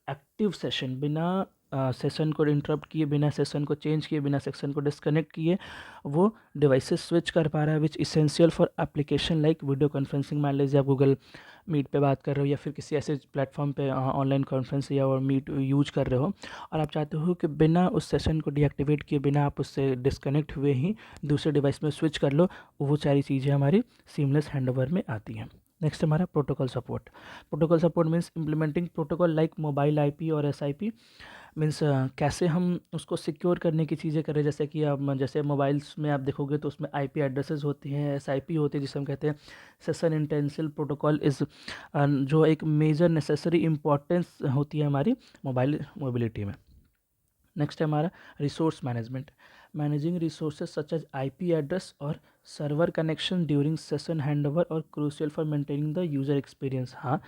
active session. बिना सेशन को इंटरप्ट किए, बिना सेशन को चेंज किए, बिना सेशन को डिस्कनेक्ट किए वो डिवाइसेस स्विच कर पा रहा है, which essential for application like video conferencing. मान लीजिए आप गूगल मीट पे बात कर रहे हो या फिर किसी ऐसे प्लेटफॉर्म पे ऑनलाइन कॉन्फ्रेंस या और मीट यूज कर रहे हो और आप चाहते हो कि बिना उस सेशन को डीएक्टिवेट किए, बिना आप उससे डिस्कनेक्ट हुए ही दूसरे डिवाइस में स्विच कर लो, वो सारी चीज़ें हमारी सीमलेस हैंडओवर में आती हैं। नेक्स्ट हमारा protocol support. Protocol support means implementing protocol like mobile IP और एसआईपी। मीन्स कैसे हम उसको सिक्योर करने की चीज़ें करें, जैसे कि अब जैसे मोबाइल्स में आप देखोगे तो उसमें आईपी एड्रेसेस होती हैं, एसआईपी होती है जिसे हम कहते हैं सेशन इंटेंसिव प्रोटोकॉल इज़, जो एक मेजर नेसेसरी इंपॉर्टेंस होती है हमारी मोबाइल मोबिलिटी में। नेक्स्ट है हमारा resource management. Managing resources such as IP address और server connection during session handover और crucial for maintaining the user experience. हाँ,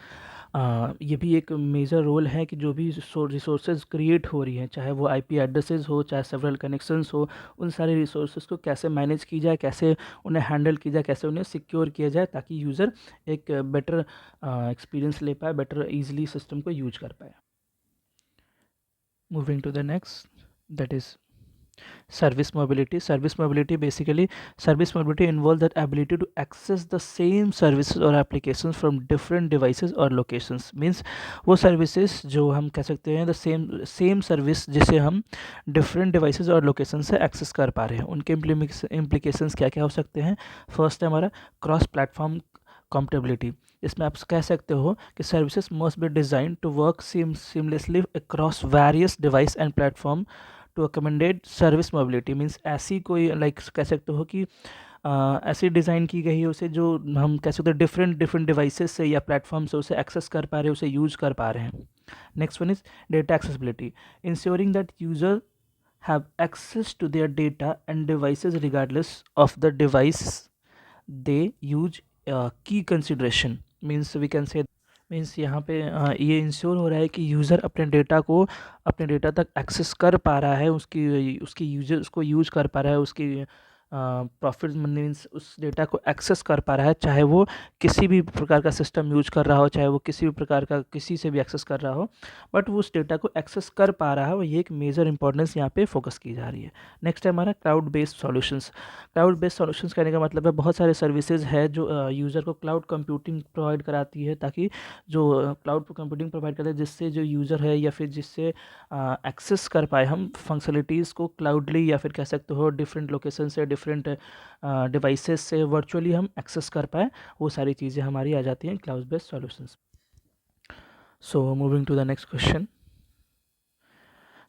ये भी एक मेजर रोल है कि जो भी रिसोर्सेज क्रिएट हो रही हैं, चाहे वो आईपी एड्रेसेस हो, चाहे सेवरल कनेक्शंस हो, उन सारे रिसोर्सेज को कैसे मैनेज की जाए, कैसे उन्हें हैंडल किया जाए, कैसे उन्हें सिक्योर किया जाए ताकि यूज़र एक बेटर एक्सपीरियंस ले पाए, बेटर ईजिली सिस्टम को यूज कर पाए। Moving to the next, that is service mobility. Service mobility basically, service mobility involves that ability to access the same services or applications from different devices or locations. Means वो services जो हम कह सकते हैं the same service जिसे हम different devices और locations से access कर पा रहे हैं, उनके implications क्या क्या हो सकते हैं। First है हमारा cross platform compatibility। इसमें आप कह सकते हो कि services must be design to work seamlessly across various device and platform to accommodate service mobility. Means ऐसी कोई लाइक कह सकते हो कि ऐसी डिज़ाइन की गई है उसे जो हम कह सकते हैं डिफरेंट डिवाइसेस से या प्लेटफॉर्म से उसे एक्सेस कर पा रहे हैं, उसे यूज कर पा रहे हैं। Next one is data accessibility, ensuring that user have access to their data and devices regardless of the device they use। key consideration means we can say means यहाँ पे ये इंश्योर हो रहा है कि यूज़र अपने डेटा तक एक्सेस कर पा रहा है, उसकी यूजर उसको यूज कर पा रहा है, उसकी प्रॉफिट मीन्स उस डेटा को एक्सेस कर पा रहा है, चाहे वो किसी भी प्रकार का सिस्टम यूज कर रहा हो, चाहे वो किसी भी प्रकार का किसी से भी एक्सेस कर रहा हो, बट वो उस डेटा को एक्सेस कर पा रहा है, और ये एक मेजर इंपॉर्टेंस यहाँ पे फोकस की जा रही है। नेक्स्ट है हमारा cloud based solutions. Cloud based solutions कहने का मतलब है बहुत सारे सर्विसेज है जो यूज़र को क्लाउड कंप्यूटिंग प्रोवाइड कराती है, ताकि जो क्लाउड कंप्यूटिंग प्रोवाइड करता है जिससे जो यूज़र है या फिर जिससे एक्सेस कर पाए हम फंक्शनलिटीज़ को क्लाउडली, या फिर कह सकते हो डिफरेंट लोकेशन से डिफरेंट डिवाइसेस से वर्चुअली हम एक्सेस कर पाए, वो सारी चीज़ें हमारी आ जाती हैं cloud based solutions. So moving to the next question.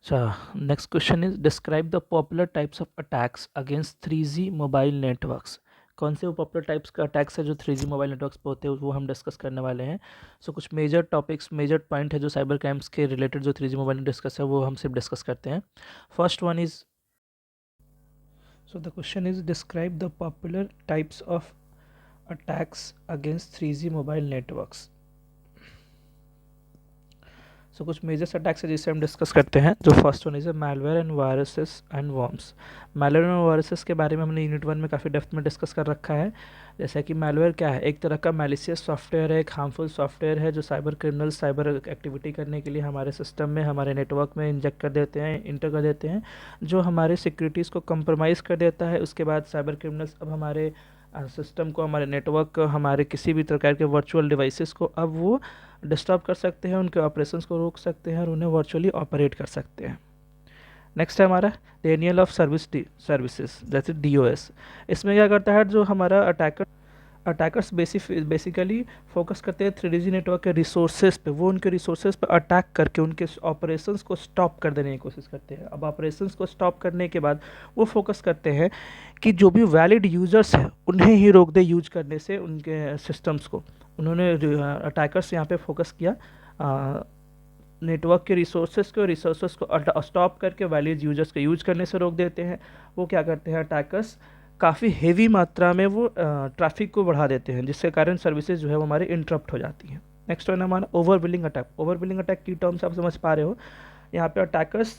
So next question is describe the popular types of attacks against 3G mobile networks। कौन से वो पॉपुलर टाइप्स का अटैक्स है जो 3G मोबाइल नेटवर्क्स पे होते हैं, वो हम डिस्कस करने वाले हैं। सो कुछ मेजर टॉपिक्स, मेजर पॉइंट है जो साइबर क्राइम्स के रिलेटेड जो 3G मोबाइल डिस्कस है वो हम सिर्फ डिस्कस करते हैं। First one is, so the question is describe the popular types of attacks against 3G mobile networks. So कुछ मेजर्स अटैक्स है जिससे हम डिस्कस करते हैं। जो first one is malware and viruses and worms. Malware और वायरसेस के बारे में हमने यूनिट 1 में काफ़ी डेप्थ में डिस्कस कर रखा है। जैसा कि मैलवेयर क्या है, एक तरह का मैलिशियस सॉफ्टवेयर है, एक हार्मफुल सॉफ्टवेयर है जो साइबर क्रिमिनल्स साइबर एक्टिविटी करने के लिए हमारे सिस्टम में, हमारे नेटवर्क में इंजेक्ट कर देते हैं, इंटर कर देते हैं, जो हमारे सिक्योरिटीज़ को कंप्रोमाइज़ कर देता है। उसके बाद साइबर क्रिमिनल्स अब हमारे सिस्टम को, हमारे नेटवर्क को, हमारे किसी भी प्रकार के वर्चुअल डिवाइसेस को अब वो डिस्टर्ब कर सकते हैं, उनके ऑपरेशंस को रोक सकते हैं और उन्हें वर्चुअली ऑपरेट कर सकते हैं। नेक्स्ट है हमारा डेनियल ऑफ सर्विसेज, जैसे DOS। इसमें क्या करता है, जो हमारा अटैकर्स बेसिकली फोकस करते हैं 3G नेटवर्क के रिसोर्सेज पे, वो उनके रिसोर्सेज पे अटैक करके उनके ऑपरेशंस को स्टॉप कर देने की कोशिश करते हैं। अब ऑपरेशंस को स्टॉप करने के बाद वो फोकस करते हैं कि जो भी वैलिड यूज़र्स हैं उन्हें ही रोक दे यूज करने से उनके सिस्टम्स को। उन्होंने अटैकर्स यहाँ पे फोकस किया नेटवर्क के रिसोर्सेज को स्टॉप करके वैलिड यूजर्स को यूज करने से रोक देते हैं। वो क्या करते हैं अटैकर्स, काफ़ी हेवी मात्रा में वो ट्रैफिक को बढ़ा देते हैं, जिसके कारण सर्विसेज जो है वो हमारे इंटरप्ट हो जाती हैं। नेक्स्ट वन हमारा over billing attack. Over billing attack की टर्म्स आप समझ पा रहे हो। यहाँ पे अटैकर्स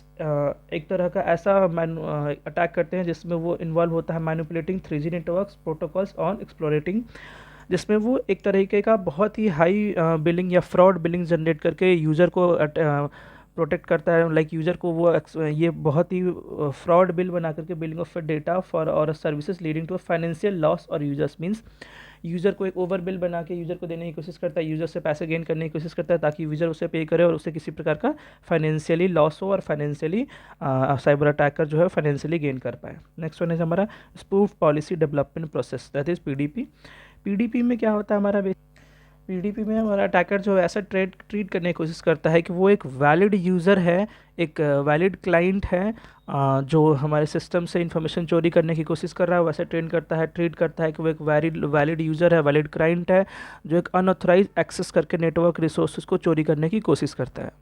एक तरह का ऐसा अटैक करते हैं जिसमें वो इन्वॉल्व होता है manipulating 3G networks protocols on exploiting, जिसमें वो एक तरीके का बहुत ही हाई बिलिंग या फ्रॉड बिलिंग जनरेट करके यूज़र को प्रोटेक्ट करता है। लाइक यूज़र को वो ये बहुत ही फ्रॉड बिल बना करके बिलिंग ऑफ डेटा फॉर और services leading to financial loss और यूजर्स मीन्स यूज़र को एक ओवर बिल बना के यूज़र को देने की कोशिश करता है, यूज़र से पैसे गेन करने की कोशिश करता है ताकि यूज़र उसे पे करे और उसे किसी प्रकार का फाइनेंशियली लॉस हो और फाइनेंशियली साइबर अटैकर जो है फाइनेंशियली गेन कर पाए। नेक्स्ट वन है हमारा spoof policy development process, that is PDP. PDP में क्या होता है हमारा, पीडीपी में हमारा अटैकर जो ऐसा ट्रीट करने की कोशिश करता है कि वो एक वैलिड यूज़र है, एक वैलिड क्लाइंट है, जो हमारे सिस्टम से इन्फॉर्मेशन चोरी करने की कोशिश कर रहा है वैसे ट्रीट करता है कि वो एक वैलिड यूज़र है, वैलिड क्लाइंट है, जो एक अनऑथराइज एक्सेस करके नेटवर्क रिसोर्सेज को चोरी करने की कोशिश करता है।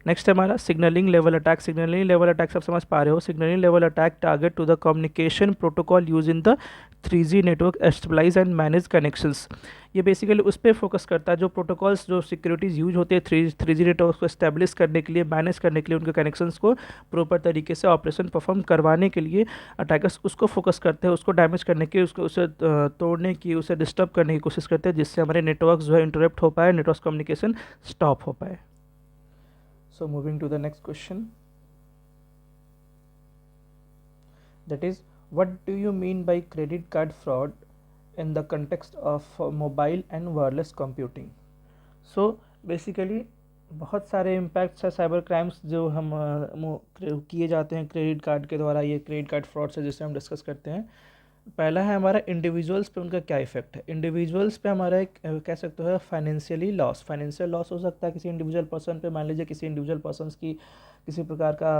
नेक्स्ट है हमारा signalling level attack. Signalling level attack सब समझ पा रहे हो। Signalling level attack target to the communication protocol use in the 3G network stabilise and manage connections. ये बेसिकली उस पर फोकस करता है जो प्रोटोकॉल्स जो सिक्योरिटीज़ यूज होते हैं 3G नेटवर्क को स्टेब्लिश करने के लिए, मैनेज करने के लिए, उनके कनेक्शंस को प्रॉपर तरीके से ऑपरेशन परफॉर्म करवाने के लिए अटैकर्स उसको फोकस करते हैं, उसको डैमेज करने की, उसको उसे तोड़ने की, उसे डिस्टर्ब करने की कोशिश करते हैं जिससे हमारे नेटवर्क जो है इंटरप्ट हो पाए, नेटवर्क कम्युनिकेशन स्टॉप हो पाए। So moving to the next question, that is, what do you mean by credit card fraud in the context of mobile and wireless computing? So basically बहुत सारे इम्पैक्ट्स है साइबर क्राइम्स जो हम किए जाते हैं क्रेडिट कार्ड के द्वारा, ये क्रेडिट कार्ड फ्रॉड से जिसे हम डिस्कस करते हैं। पहला है हमारा इंडिविजुअल्स पे उनका क्या इफेक्ट है। इंडिविजुअल्स पे हमारा एक कह सकते हो फाइनेंशियल लॉस हो सकता है किसी इंडिविजुअल पर्सन पे। मान लीजिए किसी इंडिविजुअल पर्सन्स की किसी प्रकार का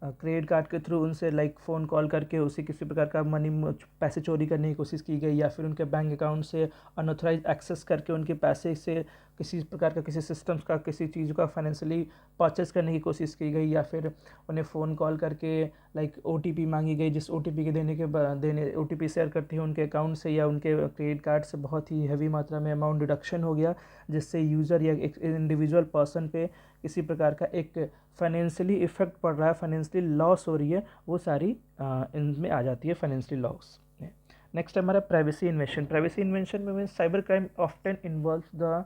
क्रेडिट कार्ड के थ्रू उनसे लाइक फ़ोन कॉल करके उसे किसी प्रकार का पैसे चोरी करने की कोशिश की गई, या फिर उनके बैंक अकाउंट से अनऑथराइज एक्सेस करके उनके पैसे से किसी प्रकार का किसी सिस्टम्स का किसी चीज़ का फाइनेंशियली परचेस करने की कोशिश की गई, या फिर उन्हें फ़ोन कॉल करके लाइक OTP मांगी गई, जिस OTP के देने OTP शेयर करती है उनके अकाउंट से या उनके क्रेडिट कार्ड से बहुत ही हैवी मात्रा में अमाउंट डिडक्शन हो गया, जिससे यूज़र या एक इंडिविजुअल पर्सन पे किसी प्रकार का एक फाइनेंशियली इफेक्ट पड़ रहा है, फाइनेंशियली लॉस हो रही है, वो सारी इनमें आ जाती है फाइनेंशियली लॉस। नेक्स्ट हमारा प्राइवेसी इन्वेशन। प्राइवेसी इन्वेशन में means cyber crime often involves the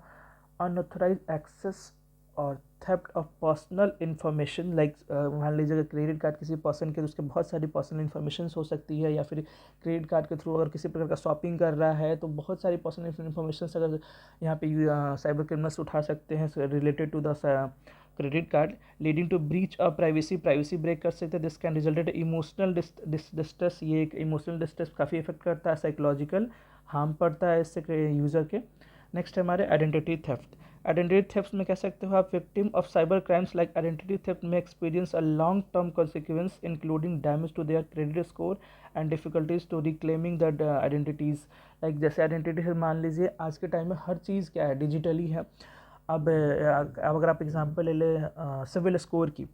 unauthorised access और theft of personal information. Like मान लीजिए अगर क्रेडिट कार्ड किसी पर्सन के तो उसके बहुत सारी पर्सनल इन्फॉर्मेशन हो सकती है, या फिर क्रेडिट कार्ड के थ्रू अगर किसी प्रकार का शॉपिंग कर रहा है तो बहुत सारी पर्सनल इन्फॉर्मेशन अगर यहाँ पे साइबर क्रिमिनल्स उठा सकते हैं related to the credit card, leading to breach of privacy break कर सकते हैं। This can resulted emotional distress. ये एक इमोशनल डिस्ट्रेस काफ़ी इफेक्ट करता है, साइकोलॉजिकल हार्म पड़ता है इससे यूज़र के। नेक्स्ट है हमारे आइडेंटिटी थेफ्ट। आइडेंटिटी थेफ्ट में कह सकते हो आप victim of cyber crimes like identity theft में experience a long term consequence including damage to their credit score and difficulties to reclaiming the identities. Like जैसे आइडेंटिटी से मान लीजिए आज के टाइम में हर चीज़ क्या है, डिजिटली है। अब अगर आप एग्जांपल ले लें सिविल स्कोर की,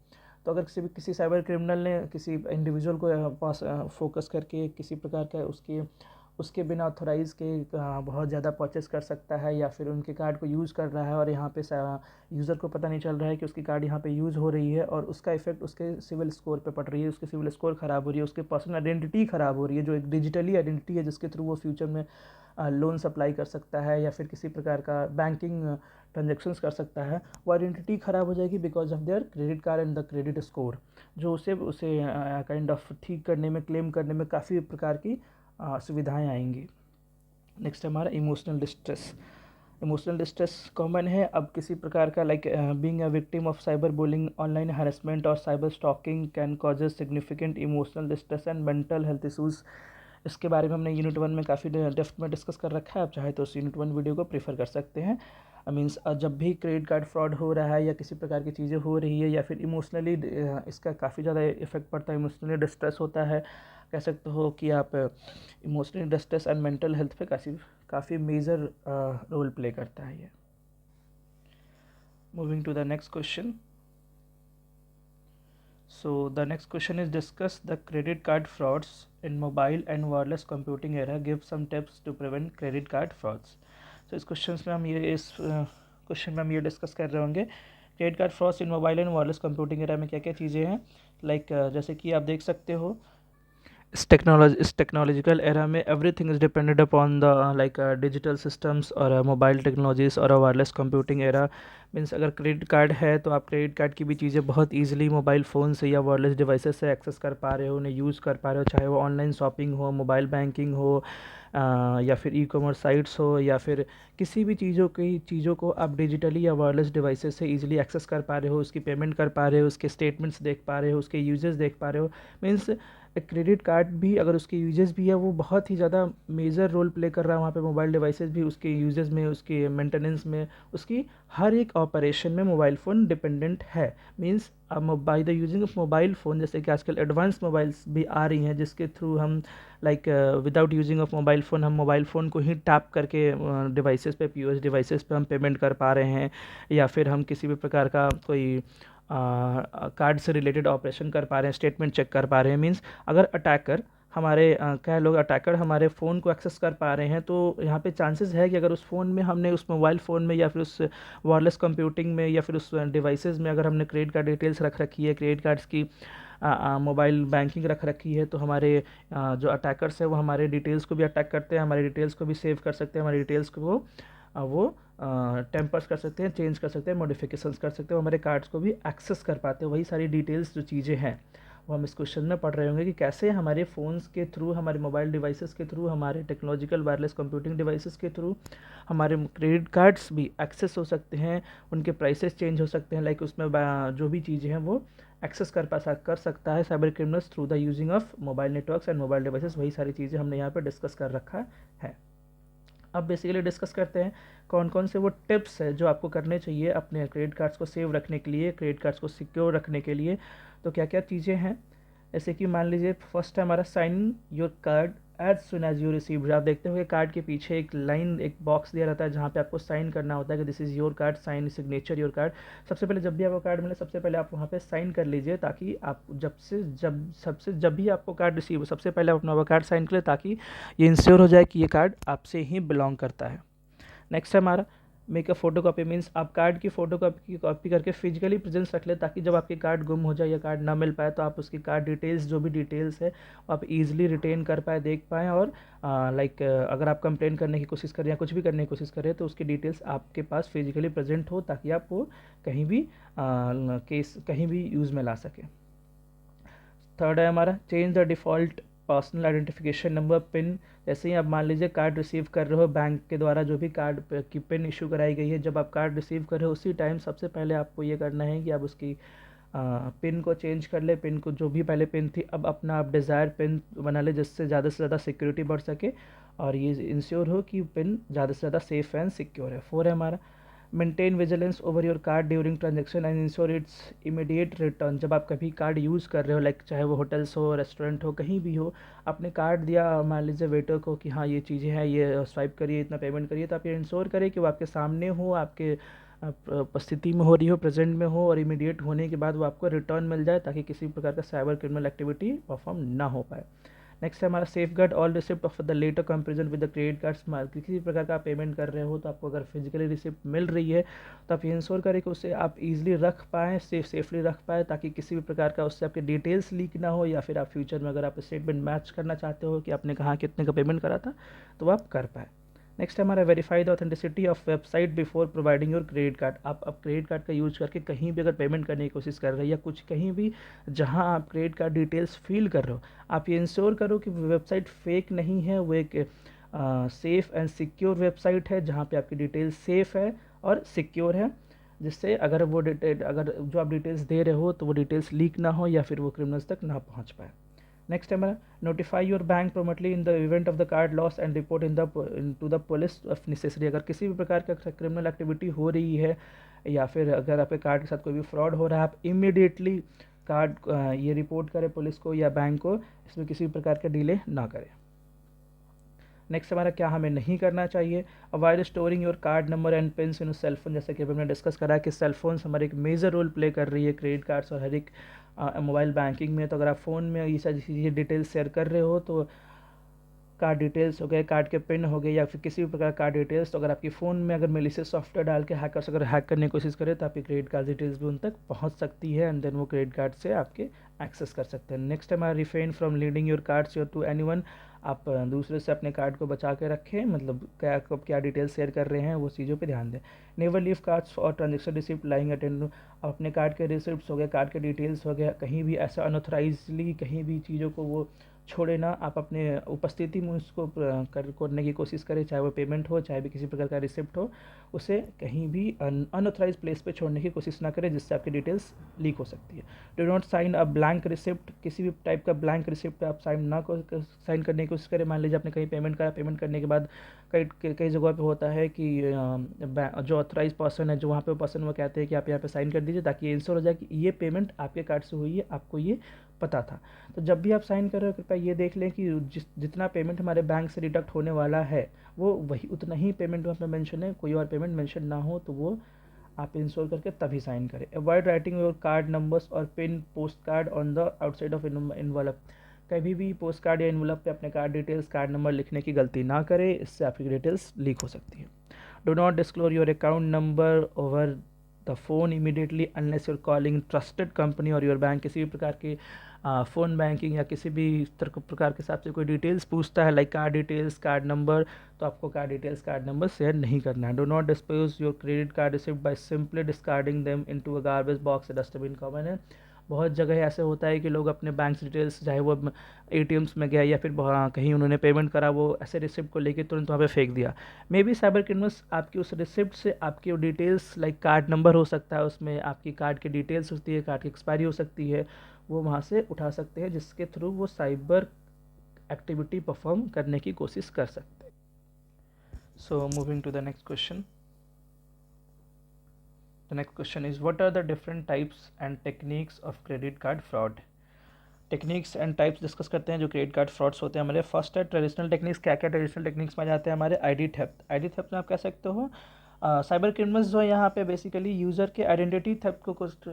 तो अगर किसी साइबर क्रिमिनल ने किसी इंडिविजुअल को पास फोकस करके किसी प्रकार का उसके बिना ऑथोराइज के बहुत ज़्यादा परचेस कर सकता है, या फिर उनके कार्ड को यूज़ कर रहा है और यहाँ पे यूज़र को पता नहीं चल रहा है कि उसकी कार्ड यहाँ पे यूज़ हो रही है और उसका इफेक्ट उसके सिविल स्कोर पे पड़ रही है, उसकी सिविल स्कोर ख़राब हो रही है, उसके पर्सनल आइडेंटिटी ख़राब हो रही है, जो एक डिजिटली आइडेंटिटी है जिसके थ्रू वो फ्यूचर में लोन सप्लाई कर सकता है या फिर किसी प्रकार का बैंकिंग ट्रांजेक्शन्स कर सकता है, वो आइडेंटिटी ख़राब हो जाएगी because of their credit card and the credit score, जो उसे काइंड ऑफ ठीक करने में, क्लेम करने में काफ़ी प्रकार की सुविधाएं आएंगी। नेक्स्ट हमारा emotional distress. Emotional distress common है अब किसी प्रकार का like being a victim of cyber bullying, online harassment और cyber stalking can causes significant emotional distress and mental health issues. इसके बारे में हमने यूनिट 1 में काफ़ी डेप्थ में डिस्कस कर रखा है, आप चाहे तो उस यूनिट 1 वीडियो को प्रेफर कर सकते हैं। मीन्स जब भी क्रेडिट कार्ड फ्रॉड हो रहा है या किसी प्रकार की चीज़ें हो रही है या फिर इमोशनली इसका काफ़ी ज़्यादा इफेक्ट पड़ता है, इमोशनली डिस्ट्रेस होता है, कह सकते हो कि आप emotionally distress and mental health पे काफ़ी मेजर रोल प्ले करता है ये। Moving to the next question. So the next question is discuss the credit card frauds in mobile and wireless computing era. Give some tips to prevent credit card frauds. तो इस क्वेश्चन में हम ये डिस्कस कर रहे होंगे credit card frauds in mobile and wireless computing era में क्या क्या चीज़ें हैं। जैसे कि आप देख सकते हो इस टेक्नोलॉजिकल एरा में everything is depended upon the digital systems और मोबाइल टेक्नोलॉजीज और वायरलेस कंप्यूटिंग एरा। मीन्स अगर क्रेडिट कार्ड है तो आप क्रेडिट कार्ड की भी चीज़ें बहुत ईजिली मोबाइल फ़ोन से या वायरलेस डिवाइसेस से एक्सेस कर पा रहे हो, उन्हें यूज़ कर पा रहे हो, चाहे वो ऑनलाइन शॉपिंग हो, मोबाइल बैंकिंग हो, या फिर ई कॉमर्स साइट्स हो, या फिर किसी भी चीज़ों को आप डिजिटली या वायरलेस डिवाइसेस से ईजिली एक्सेस कर पा रहे हो, उसकी पेमेंट कर पा रहे हो, उसके स्टेटमेंट्स देख पा रहे हो, उसके यूजेस देख पा रहे हो। मीन्स क्रेडिट कार्ड भी अगर उसके यूजेस भी है वो बहुत ही ज़्यादा मेजर रोल प्ले कर रहा है वहाँ पे। मोबाइल डिवाइसेस भी उसके यूजेस में, उसके मेंटेनेंस में, उसकी हर एक ऑपरेशन में मोबाइल फ़ोन डिपेंडेंट है। Means by the using of mobile phone, जैसे कि आजकल एडवांस मोबाइल्स भी आ रही हैं जिसके थ्रू हम without using of mobile phone हम मोबाइल फ़ोन को ही टैप करके डिवाइसेस पे, पीओएस डिवाइसेस पे हम पेमेंट कर पा रहे हैं, या फिर हम किसी भी प्रकार का कोई कार्ड से रिलेटेड ऑपरेशन कर पा रहे हैं, स्टेटमेंट चेक कर पा रहे हैं। मीन्स अगर अटैकर हमारे फ़ोन को एक्सेस कर पा रहे हैं तो यहाँ पे चांसेस है कि अगर उस फ़ोन में हमने, उस मोबाइल फ़ोन में या फिर उस वायरलेस कंप्यूटिंग में या फिर उस डिवाइसेस में अगर हमने क्रेडिट कार्ड डिटेल्स रख रखी है, क्रेडिट कार्ड्स की मोबाइल बैंकिंग रख रखी है, तो हमारे जो अटैकर्स है वो हमारे डिटेल्स को भी अटैक करते हैं, हमारी डिटेल्स को भी सेव कर सकते हैं, हमारी डिटेल्स को वो टेम्पर्स कर सकते हैं, चेंज कर सकते हैं, मॉडिफिकेशंस कर सकते हैं, हमारे कार्ड्स को भी एक्सेस कर पाते हैं। वही सारी डिटेल्स जो चीज़ें हैं वो हम इस क्वेश्चन में पढ़ रहे होंगे कि कैसे हमारे फ़ोन्स के थ्रू, हमारे मोबाइल डिवाइसेस के थ्रू, हमारे टेक्नोलॉजिकल वायरलेस कंप्यूटिंग डिवाइसेस के थ्रू हमारे क्रेडिट कार्ड्स भी एक्सेस हो सकते हैं, उनके प्राइसेस चेंज हो सकते हैं, उसमें जो भी चीज़ें हैं वो एक्सेस कर सकता है cyber criminals through the using of mobile networks and mobile devices. वही सारी चीज़ें हमने यहाँ पर डिस्कस कर रखा है। अब बेसिकली डिस्कस करते हैं कौन कौन से वो टिप्स है जो आपको करने चाहिए अपने क्रेडिट कार्ड्स को सेव रखने के लिए, क्रेडिट कार्ड्स को सिक्योर रखने के लिए। तो क्या क्या चीज़ें हैं, जैसे कि मान लीजिए फर्स्ट है हमारा sign your card as soon as you receive. आप देखते हो कि कार्ड के पीछे एक बॉक्स दिया रहता है जहाँ पे आपको साइन करना होता है कि this is your card, sign signature your card. सबसे पहले जब भी आपको कार्ड मिले सबसे पहले आप वहाँ पे साइन कर लीजिए, ताकि आप जब भी आपको कार्ड रिसीव हो सबसे पहले आप अपना वो कार्ड साइन करें, ताकि ये इंश्योर हो जाए कि ये कार्ड आपसे ही बिलोंग करता है। नेक्स्ट है हमारा make a photo copy. Means आप कार्ड की फोटो कॉपी करके फिजिकली प्रेजेंस रख ले, ताकि जब आपकी कार्ड गुम हो जाए या कार्ड ना मिल पाए तो आप उसकी कार्ड डिटेल्स, जो भी डिटेल्स है आप इजीली रिटेन कर पाए, देख पाएँ। और अगर आप कंप्लेन करने की कोशिश करें या कुछ भी करने की कोशिश करें तो उसकी डिटेल्स आपके पास फिजिकली प्रेजेंट हो, ताकि आप वो कहीं भी यूज़ में ला सकें। थर्ड है हमारा change the default personal identification number, pin. जैसे ही आप मान लीजिए कार्ड रिसीव कर रहे हो बैंक के द्वारा, जो भी कार्ड की पिन इशू कराई गई है, जब आप कार्ड रिसीव कर रहे हो उसी टाइम सबसे पहले आपको ये करना है कि आप उसकी पिन को चेंज कर ले। पिन को, जो भी पहले पिन थी, अब अपना आप डिज़ायर पिन बना ले, जिससे ज़्यादा से ज़्यादा सिक्योरिटी बढ़ सके और ये इंश्योर हो कि पिन ज़्यादा से ज़्यादा सेफ़ एंड सिक्योर है। 4 है हमारा maintain vigilance over your card during transaction and ensure it's immediate return. जब आप कभी कार्ड यूज़ कर रहे हो, चाहे वो होटल्स हो, रेस्टोरेंट हो, कहीं भी हो, आपने कार्ड दिया मान लीजिए वेटर को कि हाँ ये चीज़ें हैं, ये स्वाइप करिए, इतना पेमेंट करिए, तो आप ये इंश्योर करें कि वो आपके सामने हो, आपके उपस्थिति में हो रही हो, प्रेजेंट में हो, और इमीडिएट होने के बाद वो आपको रिटर्न मिल जाए, ताकि किसी प्रकार का साइबर क्रिमिनल एक्टिविटी परफॉर्म ना हो पाए। नेक्स्ट है हमारा safeguard all receipt of the letter comparison with the credit card smart. किसी प्रकार का आप पेमेंट कर रहे हो तो आपको अगर फिजिकली रिसिप्ट मिल रही है तो आप ये इंश्योर करें कि उसे आप इजीली रख पाएँ, सेफली रख पाएँ, ताकि किसी भी प्रकार का उससे आपके डिटेल्स लीक ना हो, या फिर आप फ्यूचर में अगर आप स्टेटमेंट मैच करना चाहते हो कि आपने कहाँ कितने का पेमेंट करा था तो आप कर पाए। नेक्स्ट हमारा verify the authenticity of website before providing your credit card. आप अब क्रेडिट कार्ड का यूज करके कहीं भी अगर पेमेंट करने की कोशिश कर रहे हैं, या कुछ कहीं भी जहां आप क्रेडिट कार्ड डिटेल्स फिल कर रहे हो, आप ये इंश्योर करो कि वेबसाइट फेक नहीं है, वो एक सेफ़ एंड सिक्योर वेबसाइट है जहाँ पे आपकी डिटेल्स सेफ़ है और सिक्योर है, जिससे अगर जो आप डिटेल्स दे रहे हो तो वो डिटेल्स लीक ना हो या फिर वो क्रिमिनल्स तक ना पहुँच पाए। नेक्स्ट है हमारा notify your bank promptly in the event of the card loss and report to the police of necessary. अगर किसी भी प्रकार का क्रिमिनल एक्टिविटी हो रही है, या फिर अगर आपके कार्ड के साथ कोई भी फ्रॉड हो रहा है, आप इमीडिएटली कार्ड ये रिपोर्ट करें पुलिस को या बैंक को, इसमें किसी भी प्रकार का डिले ना करें। नेक्स्ट हमारा क्या हमें नहीं करना चाहिए, avoid storing your card number and pins in cell phone. जैसे कि अभी हमने डिस्कस करा कि सेल फोन्स हमारे एक मेजर रोल प्ले कर रही है क्रेडिट कार्ड्स और हर एक मोबाइल बैंकिंग में। तो अगर आप फ़ोन में ये सारी चीज़ें डिटेल्स शेयर कर रहे हो तो कार्ड डिटेल्स हो गए, कार्ड के पिन हो गए, या फिर किसी भी प्रकार कार्ड डिटेल्स, तो अगर आपकी फ़ोन में अगर मेलिशियस सॉफ्टवेयर डाल के हैकर्स अगर हैक करने की कोशिश करें तो आपकी क्रेडिट कार्ड डिटेल्स भी उन तक पहुंच सकती है, एंड देन वो क्रेडिट कार्ड से आपके एक्सेस कर सकते हैं। Next time I refrain from leading your cards your to anyone, आप दूसरे से अपने कार्ड को बचा के रखें, मतलब क्या कब क्या डिटेल्स शेयर कर रहे हैं वो चीज़ों पे ध्यान दें। नेवर लीव कार्ड्स और ट्रांजेक्शन रिसिप्ट लाइंग अटेंड, अपने कार्ड के रिसिप्ट हो गए, कार्ड के डिटेल्स हो गया, कहीं भी ऐसा अनऑथराइजली कहीं भी चीज़ों को वो छोड़े ना, आप अपने उपस्थिति में उसको करने की कोशिश करें, चाहे वो पेमेंट हो, चाहे भी किसी प्रकार का रिसिप्ट हो, उसे कहीं भी अनऑथराइज प्लेस पे छोड़ने की कोशिश ना करें, जिससे आपकी डिटेल्स लीक हो सकती है। Do not sign a blank receipt, किसी भी टाइप का ब्लैंक रिसिप्ट पे आप साइन करने की कोशिश करें। मान लीजिए आपने कहीं पेमेंट करा, पेमेंट करने के बाद कई जगहों पे होता है कि जो ऑथराइज पर्सन है, जो वहाँ पे पर्सन, वो कहते हैं कि आप यहाँ पे साइन कर दीजिए, ताकि ये इंश्योर हो जाए कि ये पेमेंट आपके कार्ड से हुई है, आपको ये पता था। तो जब भी आप साइन कर रहे हो, कृपया ये देख लें कि जितना पेमेंट हमारे बैंक से डिडक्ट होने वाला है वो वही उतना ही पेमेंट वहाँ पे मेंशन है, कोई और पेमेंट मेंशन ना हो, तो वो आप इंश्योर करके तभी साइन करें। Avoid writing your card numbers और PIN post card on the outside of involve, कभी भी पोस्ट कार्ड या इन्वॉल्व पे अपने कार्ड डिटेल्स, कार्ड नंबर लिखने की गलती ना करें, इससे आपकी डिटेल्स लीक हो सकती है। Do not disclose your account number over the phone immediately unless you're calling trusted company और योर बैंक, किसी भी प्रकार की फ़ोन बैंकिंग या किसी भी प्रकार के हिसाब से कोई डिटेल्स पूछता है, like card details, card number, तो आपको card details, card number share नहीं करना है। Do not dispose your credit card receipt by simply discarding them into a garbage box, dustbin common है। बहुत जगह ऐसे होता है कि लोग अपने बैंक डिटेल्स, चाहे वो एटीएम्स में गया या फिर कहीं उन्होंने पेमेंट करा, वो ऐसे रिसिप्ट को लेके तुरंत वहाँ पे फेंक दिया। मे बी साइबर क्रिमिनल्स आपकी उस रिसिप्ट से आपकी डिटेल्स, लाइक कार्ड नंबर हो सकता है, उसमें आपकी कार्ड की डिटेल्स होती है, कार्ड की एक्सपायरी हो सकती है, वो वहाँ से उठा सकते हैं, जिसके थ्रू वो साइबर एक्टिविटी परफॉर्म करने की कोशिश कर सकते हैं। So moving to the next question. The next question is, what are the different types and techniques of credit card fraud? Techniques and types discuss करते हैं जो क्रेडिट कार्ड फ्रॉड्स होते हैं हमारे। फर्स्ट है ट्रेडिशनल टेक्निक्स। क्या क्या ट्रेडिशनल टेक्निक्स में जाते हैं हमारे? ID theft. आईडी थेफ्ट में आप कह सकते हो साइबर क्रिमिनल्स जो है यहाँ पे बेसिकली यूज़र के आइडेंटिटी थेफ्ट को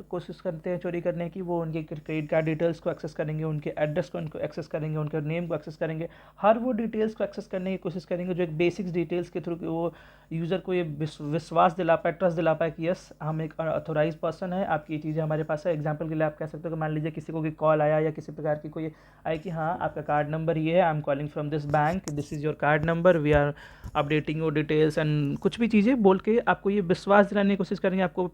कोशिश करते हैं चोरी करने की। वो उनके क्रेडिट कार्ड डिटेल्स को एक्सेस करेंगे, उनके एड्रेस को उनको एक्सेस करेंगे, उनके नेम को एक्सेस करेंगे, हर वो डिटेल्स को एक्सेस करने की कोशिश करेंगे जो एक बेसिक्स डिटेल्स के थ्रू वो यूज़र को ये विश्वास दिला पाए, ट्रस्ट दिला पाए कि यस हम एक अथोराइज पर्सन है, आपकी चीज़ें हमारे पास है। एग्जाम्पल के लिए आप कह सकते हो कि मान लीजिए किसी को भी कॉल आया या किसी प्रकार की कोई आई कि हाँ आपका कार्ड नंबर ये है, I am calling from this bank, this is your card number, we are updating your details and कुछ भी चीज़ें बोल के आपको ये विश्वास दिलाने की कोशिश करेंगे, आपको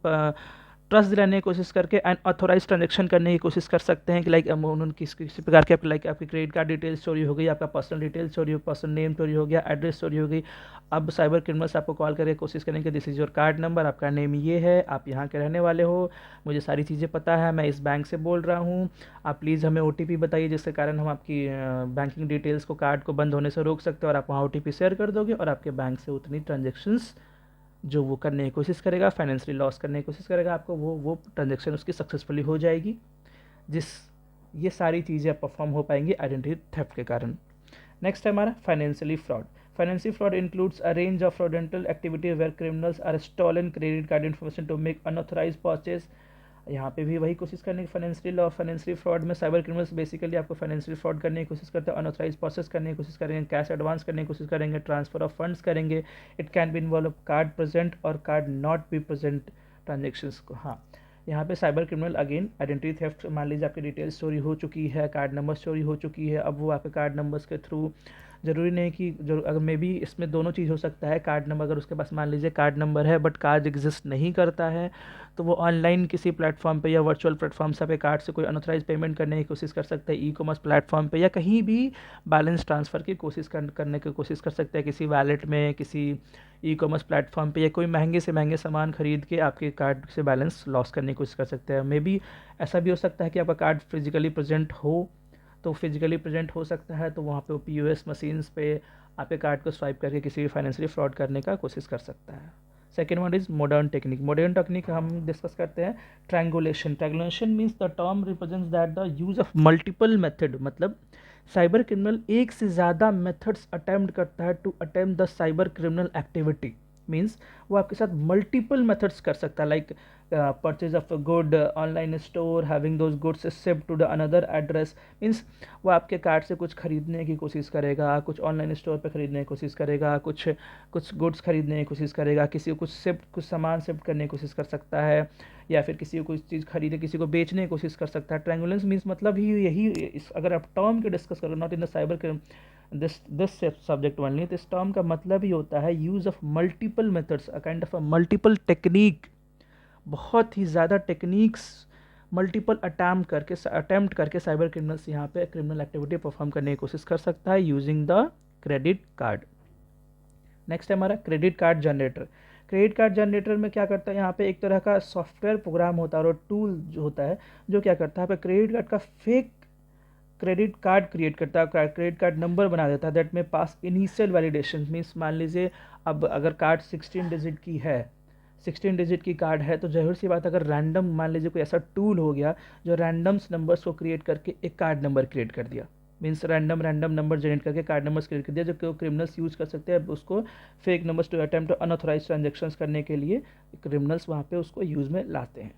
ट्रस्ट दिलाने की कोशिश करके एंड ऑथोराइज ट्रांजेक्शन करने की कोशिश कर सकते हैं कि लाइक उन्होंने किसी प्रकार के लाइक आपकी क्रेडिट कार्ड डिटेल्स चोरी हो गई, आपका पर्सनल डिटेल्स चोरी हो, पर्सनल नेम चोरी हो गया, एड्रेस चोरी हो गई। अब साइबर क्रिमिनल्स आपको कॉल करके कोशिश करेंगे, this is your card number, आपका नेम ये है, आप यहाँ के रहने वाले हो, मुझे सारी चीज़ें पता है, मैं इस बैंक से बोल रहा हूँ, आप प्लीज़ हमें OTP बताइए जिसके कारण हम आपकी बैंकिंग डिटेल्स को, कार्ड को बंद होने से रोक सकते हैं, और आप वहाँ OTP शेयर कर दोगे और आपके बैंक से उतनी ट्रांजेक्शन्स जो वो करने की कोशिश करेगा, फाइनेंशियली लॉस करने की कोशिश करेगा आपको, वो ट्रांजेक्शन उसकी सक्सेसफुली हो जाएगी, ये सारी चीज़ें परफॉर्म हो पाएंगी आइडेंटिटी थेफ्ट के कारण। नेक्स्ट है हमारा financially fraud. Financial fraud includes a range of fraudulent activity where criminals are stolen credit card information to make unauthorised purchase. यहाँ पे भी वही कोशिश करने की फाइनेंशियल और फाइनेंशियल फ्रॉड में साइबर क्रिमिनल्स बेसिकली आपको फाइनेंशियल फ्रॉड करने की कोशिश करते हैं, अनऑथराइज प्रोसेस करने की कोशिश करेंगे, कैश एडवांस करने की कोशिश करेंगे, ट्रांसफर ऑफ फंड्स करेंगे। It can be involve card present और card not be present transactions को। हाँ, यहाँ पे cyber criminal again identity theft, मान लीजिए आपकी डिटेल्स चोरी हो चुकी है, कार्ड नंबर चोरी हो चुकी है, अब वो आपके कार्ड नंबर्स के थ्रू ज़रूरी नहीं कि अगर मे बी इसमें दोनों चीज़ हो सकता है। कार्ड नंबर अगर उसके पास मान लीजिए कार्ड नंबर है बट कार्ड एग्जिस्ट नहीं करता है, तो वो ऑनलाइन किसी प्लेटफॉर्म पे या वर्चुअल प्लेटफॉर्म से पे कार्ड से कोई अनऑथराइज पेमेंट करने की कोशिश कर सकता है, ई-कॉमर्स प्लेटफॉर्म पे या कहीं भी बैलेंस ट्रांसफ़र की कोशिश करने की कोशिश कर सकता है, किसी वैलेट में, किसी ई-कॉमर्स प्लेटफॉर्म पे, या कोई महंगे से महंगे सामान खरीद के आपके कार्ड से बैलेंस लॉस करने की कोशिश कर सकते हैं। मे बी ऐसा भी हो सकता है कि आपका कार्ड फिजिकली प्रेजेंट हो, तो फिजिकली प्रेजेंट हो सकता है, तो वहाँ पे वो POS मशीन्स पे आपके कार्ड को स्वाइप करके किसी भी फाइनेंशियली फ्रॉड करने का कोशिश कर सकता है। Second one is modern technique. Modern technique हम डिस्कस करते हैं triangulation. Triangulation means the term represents that the use of multiple method, मतलब साइबर क्रिमिनल एक से ज़्यादा मेथड्स अटैम्प्ट करता है to attempt the cyber criminal activity. Means वो आपके साथ मल्टीपल मेथड्स कर सकता है, like purchase of a good online store, having those goods shift to the another address, means वो आपके कार्ट से कुछ खरीदने की कोशिश करेगा, कुछ ऑनलाइन स्टोर पे खरीदने की कोशिश करेगा, कुछ कुछ गुड्स खरीदने की कोशिश करेगा, किसी को कुछ सामान शिफ्ट करने की कोशिश कर सकता है, या फिर किसी को कुछ चीज़ खरीदे किसी को बेचने की कोशिश कर सकता है। ट्रायंगुलेंस मीन्स मतलब ही यही अगर आप टर्म के डिस्कस करो, not in the cyber this subject only, तो इस टर्म का मतलब ही होता है use of multiple methods, a kind of a multiple technique, बहुत ही ज़्यादा टेक्निक्स, मल्टीपल अटैम्प्ट करके साइबर क्रिमिनल्स यहाँ पे क्रिमिनल एक्टिविटी परफॉर्म करने की कोशिश कर सकता है using the credit card. Next है हमारा credit card generator. Credit card generator में क्या करता है, यहाँ पे एक तरह का सॉफ्टवेयर प्रोग्राम होता है और टूल जो होता है जो क्या करता है, क्रेडिट कार्ड का फेक क्रेडिट कार्ड क्रिएट करता है, क्रेडिट कार्ड नंबर बना देता है दैट में पास इनिशियल वैलिडेशन, मीन्स मान लीजिए अब अगर कार्ड 16 डिजिट की है, 16 डिजिट की कार्ड है, तो जाहिर सी बात अगर रैंडम मान लीजिए कोई ऐसा टूल हो गया जो रैंडम्स नंबर्स को क्रिएट करके एक कार्ड नंबर क्रिएट कर दिया, मीन्स रैंडम नंबर जनरेट करके कार्ड नंबर्स क्रिएट कर दिया जो क्रिमिनल्स यूज़ कर सकते हैं उसको fake numbers to attempt unauthorise transactions करने के लिए क्रिमिनल्स वहाँ पे उसको यूज़ में लाते हैं।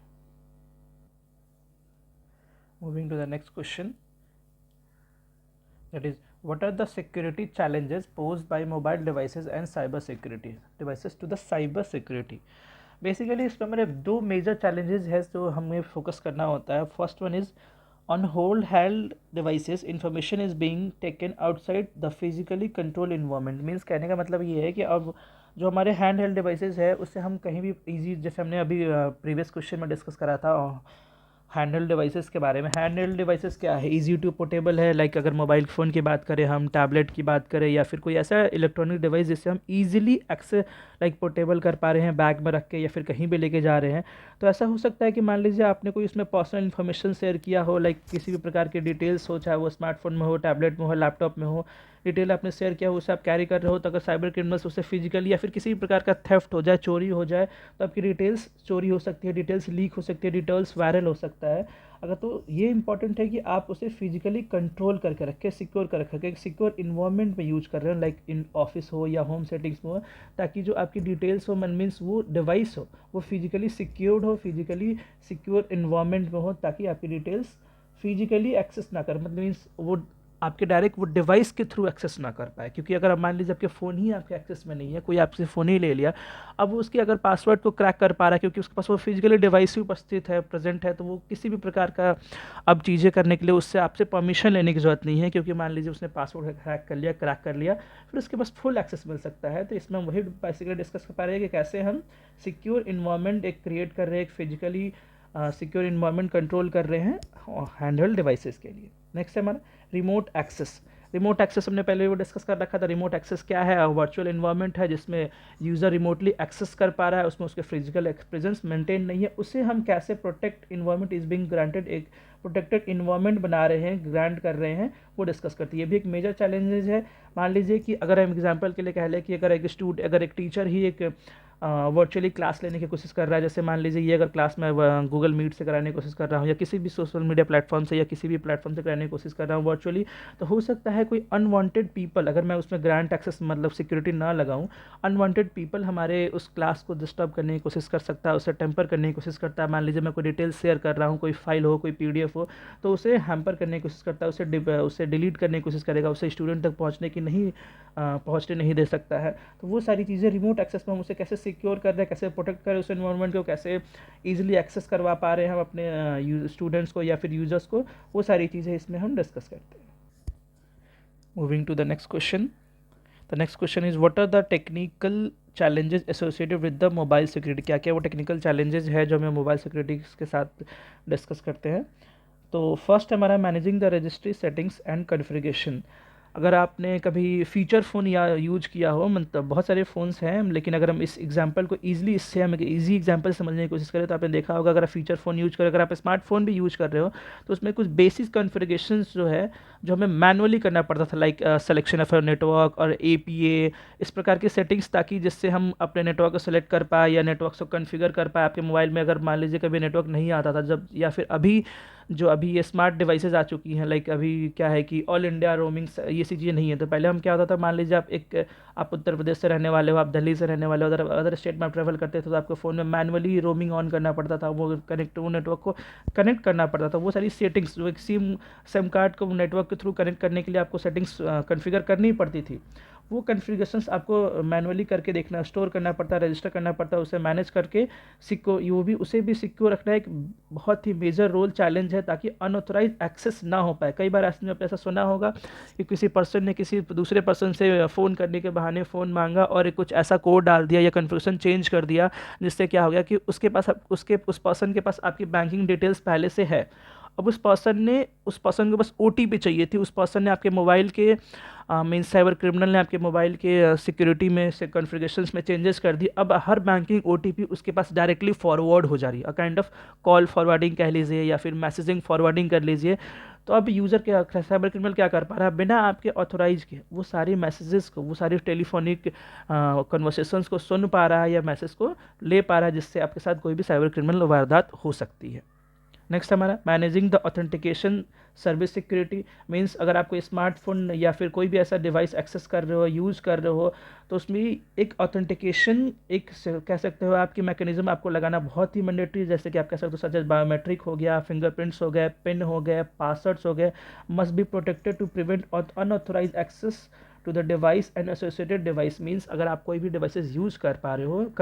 Moving to the next question, that is what are the security challenges posed by mobile devices and cyber security devices to the cyber security। Basically इसमें हमारे दो मेजर चैलेंजेस है जो हमें फोकस करना होता है। First one is on hold held devices information is being taken outside the physically control environment, means कहने का मतलब ये है कि अब जो हमारे हैंड हेल्ड डिवाइसेस है उससे हम कहीं भी इजी, जैसे हमने अभी प्रीवियस क्वेश्चन में डिस्कस करा था हैंडहेल्ड डिवाइसेस के बारे में। हैंडहेल्ड डिवाइसेस क्या है, इजी टू पोर्टेबल है, लाइक अगर मोबाइल फ़ोन की बात करें, हम टैबलेट की बात करें, या फिर कोई ऐसा इलेक्ट्रॉनिक डिवाइस जिससे हम इजीली एक्सेस लाइक पोर्टेबल कर पा रहे हैं बैग में रख के या फिर कहीं भी लेके जा रहे हैं। तो ऐसा हो सकता है कि मान लीजिए आपने कोई उसमें पर्सनल इन्फॉर्मेशन शेयर किया हो, लाइक किसी भी प्रकार की डिटेल्स हो, चाहे वो स्मार्टफोन में हो, टैबलेट में हो, लैपटॉप में हो, डिटेल आपने शेयर किया हो, उसे आप कैरी कर रहे हो, तो अगर साइबर क्रिमिनल्स उसे फिजिकली या फिर किसी भी प्रकार का थेफ्ट हो जाए, चोरी हो जाए, तो आपकी डिटेल्स चोरी हो सकती है, डिटेल्स लीक हो सकती है, डिटेल्स वायरल हो सकता है। अगर तो ये इंपॉर्टेंट है कि आप उसे फिजिकली कंट्रोल करके रखें, सिक्योर कर रखें, एक सिक्योर इन्वायरमेंट में यूज कर रहे हो, लाइक इन ऑफिस हो या होम सेटिंग्स में हो, ताकि जो आपकी डिटेल्स हो मीन्स वो डिवाइस हो वो फिजिकली सिक्योर्ड हो, फिजिकली सिक्योर इन्वायरमेंट में हो, ताकि आपकी डिटेल्स फिजिकली एक्सेस ना कर, मतलब मीन्स वो आपके डायरेक्ट वो डिवाइस के थ्रू एक्सेस ना कर पाए। क्योंकि अगर आप मान लीजिए आपके फ़ोन ही आपके एक्सेस में नहीं है, कोई आपसे फ़ोन ही ले लिया, अब उसकी अगर पासवर्ड को क्रैक कर पा रहा है क्योंकि उसके पास वो फिजिकली डिवाइस ही उपस्थित है, प्रेजेंट है, तो वो किसी भी प्रकार का अब चीज़ें करने के लिए उससे आपसे परमिशन लेने की ज़रूरत नहीं है, क्योंकि मान लीजिए उसने पासवर्ड क्रैक कर लिया, फिर उसके पास फुल एक्सेस मिल सकता है। तो इसमें हम वही बेसिकली डिस्कस कर पा रहे हैं कि कैसे हम सिक्योर इन्वायरमेंट एक क्रिएट कर रहे हैं, एक फिजिकली सिक्योर इन्वायरमेंट कंट्रोल कर रहे हैं हैंडहेल्ड डिवाइसेस के लिए। नेक्स्ट है हमारा रिमोट एक्सेस। रिमोट एक्सेस हमने पहले वो डिस्कस कर रखा था। रिमोट एक्सेस क्या है, वर्चुअल इन्वायरमेंट है जिसमें यूज़र रिमोटली एक्सेस कर पा रहा है, उसमें उसके फिजिकल प्रेजेंस मेंटेन नहीं है, उसे हम कैसे protect environment is being granted, एक प्रोटेक्टेड इन्वायरमेंट बना रहे हैं, ग्रांट कर रहे हैं, वो डिस्कस करती है। ये भी एक मेजर चैलेंजेस है। मान लीजिए कि अगर हम एग्जांपल के लिए कह लें कि अगर एक टीचर ही एक वर्चुअली क्लास लेने की कोशिश कर रहा है, जैसे मान लीजिए ये अगर क्लास में गूगल मीट से कराने की कोशिश कर रहा हूँ या किसी भी सोशल मीडिया प्लेटफॉर्म से या किसी भी प्लेटफॉर्म से कराने की कोशिश कर रहा हूँ वर्चुअली, तो हो सकता है कोई अनवांटेड पीपल, अगर मैं उसमें ग्रांट एक्सेस मतलब सिक्योरिटी ना लगाऊं, अनवांटेड पीपल हमारे उस क्लास को डिस्टर्ब करने की कोशिश कर सकता है, उसे टेम्पर करने की कोशिश करता है। मान लीजिए मैं कोई डिटेल्स शेयर कर रहा हूँ, कोई फाइल हो, कोई PDF हो, तो उसे हैम्पर करने की कोशिश करता है, उसे डिलीट करने की कोशिश करेगा, उसे स्टूडेंट तक पहुँचने नहीं दे सकता है। तो वो सारी चीज़ें रिमोट एक्सेस में हम उसे कैसे सिक्योर कर रहे हैं, कैसे प्रोटेक्ट करें उस एनवायरनमेंट को, कैसे इजीली एक्सेस करवा पा रहे हैं हम अपने स्टूडेंट्स को या फिर यूजर्स को, वो सारी चीज़ें इसमें हम डिस्कस करते हैं। Moving to the next question. The next question is what are the technical challenges associated with the mobile security. क्या क्या वो टेक्निकल चैलेंजेस है जो हमें मोबाइल सिक्योरिटी के साथ डिस्कस करते हैं। तो फर्स्ट हमारा managing the registry settings and configuration. अगर आपने कभी फ़ीचर फ़ोन या यूज किया हो, मतलब बहुत सारे फ़ोन्स हैं, लेकिन अगर हम इस एग्जांपल को इससे हम ईजी एग्जांपल समझने की कोशिश करें तो आपने देखा होगा अगर आप फ़ीचर फ़ोन यूज करें, अगर आप स्मार्टफोन भी यूज कर रहे हो तो उसमें कुछ बेसिक कॉन्फ़िगरेशंस जो है जो हमें मैनुअली करना पड़ता था, लाइक सिलेक्शन ऑफ नेटवर्क और APA, इस प्रकार की सेटिंग्स, ताकि जिससे हम अपने नेटवर्क को सेलेक्ट कर पाए या नेटवर्क को कॉन्फ़िगर कर पाए। आपके मोबाइल में अगर मान लीजिए कभी नेटवर्क नहीं आता था जब, या फिर अभी जो अभी ये स्मार्ट डिवाइसेस आ चुकी हैं, लाइक अभी क्या है कि ऑल इंडिया रोमिंग ये सी चीज़ें नहीं है। तो पहले हम क्या होता था, मान लीजिए आप उत्तर प्रदेश से रहने वाले हो, आप दिल्ली से रहने वाले हो, अदर स्टेट में आप ट्रैवल करते थे तो आपको फ़ोन में मैनुअली रोमिंग ऑन करना पड़ता था, वो नेटवर्क को कनेक्ट करना पड़ता था। वो सारी सेटिंग्स जो एक सिम कार्ड को नेटवर्क के थ्रू कनेक्ट करने के लिए आपको सेटिंग्स कॉन्फ़िगर करनी पड़ती थी। वो कॉन्फ़िगरेशंस आपको मैनुअली करके देखना, स्टोर करना पड़ता है, रजिस्टर करना पड़ता है, उसे मैनेज करके उसे भी सिक्योर रखना एक बहुत ही मेजर रोल चैलेंज है, ताकि अनऑथराइज एक्सेस ना हो पाए। कई बार आपने ऐसा सुना होगा कि किसी पर्सन ने किसी दूसरे पर्सन से फ़ोन करने के बहाने फ़ोन मांगा और कुछ ऐसा कोड डाल दिया या कन्फिग्रेशन चेंज कर दिया, जिससे क्या हो गया कि उस पर्सन के पास आपकी बैंकिंग डिटेल्स पहले से है। अब उस पर्सन को बस ओटीपी चाहिए थी, उस पर्सन ने आपके मोबाइल के मीन साइबर क्रिमिनल ने आपके मोबाइल के सिक्योरिटी में से कॉन्फ़िगरेशंस में चेंजेस कर दी। अब हर बैंकिंग ओटीपी उसके पास डायरेक्टली फॉरवर्ड हो जा रही है, a kind of call forwarding कह लीजिए या फिर मैसेजिंग फॉरवर्डिंग कर लीजिए। तो अब साइबर क्रिमिनल क्या कर पा रहा है, बिना आपके ऑथोराइज के वो सारी मैसेजेस को, वो सारी टेलीफोनिक कन्वर्सेशंस को सुन पा रहा है या मैसेज को ले पा रहा है, जिससे आपके साथ कोई भी साइबर क्रिमिनल वारदात हो सकती है। नेक्स्ट हमारा managing the authentication service security means, अगर आप कोई स्मार्टफोन या फिर कोई भी ऐसा डिवाइस एक्सेस कर रहे हो, यूज़ कर रहे हो, तो उसमें एक ऑथेंटिकेशन कह सकते हो आपकी मैकेनिज्म आपको लगाना बहुत ही मैंडेटरी। जैसे कि आप कह सकते हो सच एज बायोमेट्रिक हो गया, फिंगरप्रिंट्स हो गए, पिन हो गए, पासवर्ड्स हो गए, must be protected to prevent unauthorise access to the device and associated device. Means अगर आप कोई भी डिवाइसेस यूज़ कर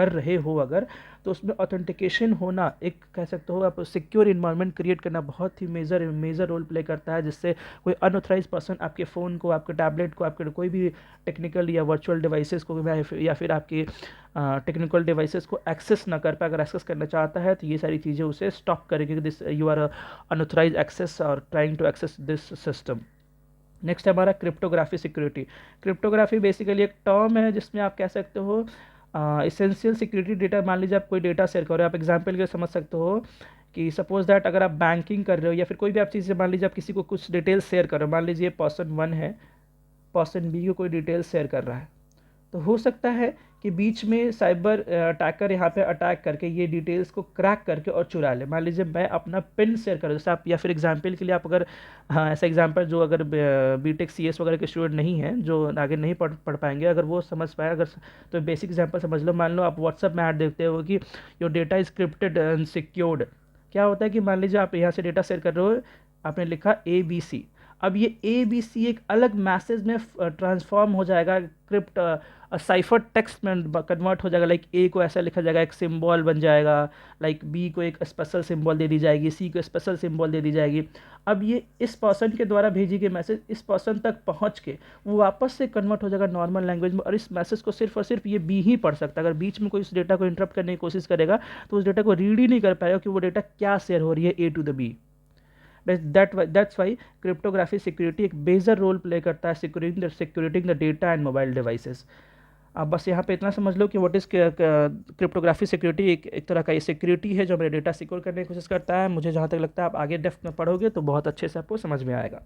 रहे हो अगर, तो उसमें ऑथेंटिकेशन होना, एक कह सकते हो आप सिक्योर इन्वायरमेंट क्रिएट करना बहुत ही मेजर रोल प्ले करता है, जिससे कोई अनऑथराइज पर्सन आपके फ़ोन को, आपके टैबलेट को, आपके कोई भी टेक्निकल या वर्चुअल डिवाइसेस को या फिर आपके टेक्निकल डिवाइसेस को एक्सेस ना कर पाए। अगर एक्सेस करना चाहता है तो ये सारी चीज़ें उसे स्टॉप करेगी, this you are unauthorised access और trying to access this system. Next है हमारा क्रिप्टोग्राफी सिक्योरिटी। क्रिप्टोग्राफी बेसिकली एक टर्म है जिसमें आप कह सकते हो इसेंशियल सिक्योरिटी डेटा। मान लीजिए आप कोई डेटा शेयर कर रहे हो, आप एग्जांपल के समझ सकते हो कि सपोज दैट अगर आप बैंकिंग कर रहे हो या फिर कोई भी आप चीज़, मान लीजिए आप किसी को कुछ डिटेल्स शेयर कर रहे हो, मान लीजिए पर्सन 1 है, पर्सन बी को कोई डिटेल्स शेयर कर रहा है, तो हो सकता है कि बीच में साइबर अटैकर यहाँ पे अटैक करके ये डिटेल्स को क्रैक करके और चुरा ले। मान लीजिए मैं अपना पिन शेयर करूँ, जैसे आप, या फिर एग्जांपल के लिए आप अगर, हाँ ऐसा एग्जांपल जो अगर बीटेक सीएस वगैरह के स्टूडेंट नहीं हैं, जो आगे नहीं पढ़ पाएंगे, अगर वो समझ पाए, अगर तो बेसिक एग्जांपल समझ लो। मान लो आप व्हाट्सअप में ऐड देखते हो कि your data is crypted and secured. क्या होता है कि मान लीजिए आप यहाँ से डेटा शेयर कर रहे हो, आपने लिखा ABC, अब ये ABC एक अलग मैसेज में ट्रांसफॉर्म हो जाएगा, साइफर टेक्स्ट में कन्वर्ट हो जाएगा। लाइक ए को ऐसा लिखा जाएगा, एक सिंबल बन जाएगा, लाइक बी को एक स्पेशल सिंबल दे दी जाएगी, सी को स्पेशल सिंबल दे दी जाएगी। अब ये इस पर्सन के द्वारा भेजी गई मैसेज इस पर्सन तक पहुंच के वो वापस से कन्वर्ट हो जाएगा नॉर्मल लैंग्वेज में, और इस मैसेज को सिर्फ और सिर्फ ये बी ही पढ़ सकता है। अगर बीच में कोई उस डेटा को इंटरप्ट करने की कोशिश करेगा तो उस डेटा को रीड ही नहीं कर पाएगा कि वो डेटा क्या शेयर हो रही है A to the B। That's why cryptography security एक मेजर रोल प्ले करता है securing the data and mobile devices. अब बस यहाँ पे इतना समझ लो कि व्हाट इज़ क्रिप्टोग्राफी सिक्योरिटी, एक तरह का ये सिक्योरिटी है जो मेरे डेटा सिक्योर करने की कोशिश करता है। मुझे जहाँ तक लगता है आप आगे डेप्थ में पढ़ोगे तो बहुत अच्छे से आपको समझ में आएगा।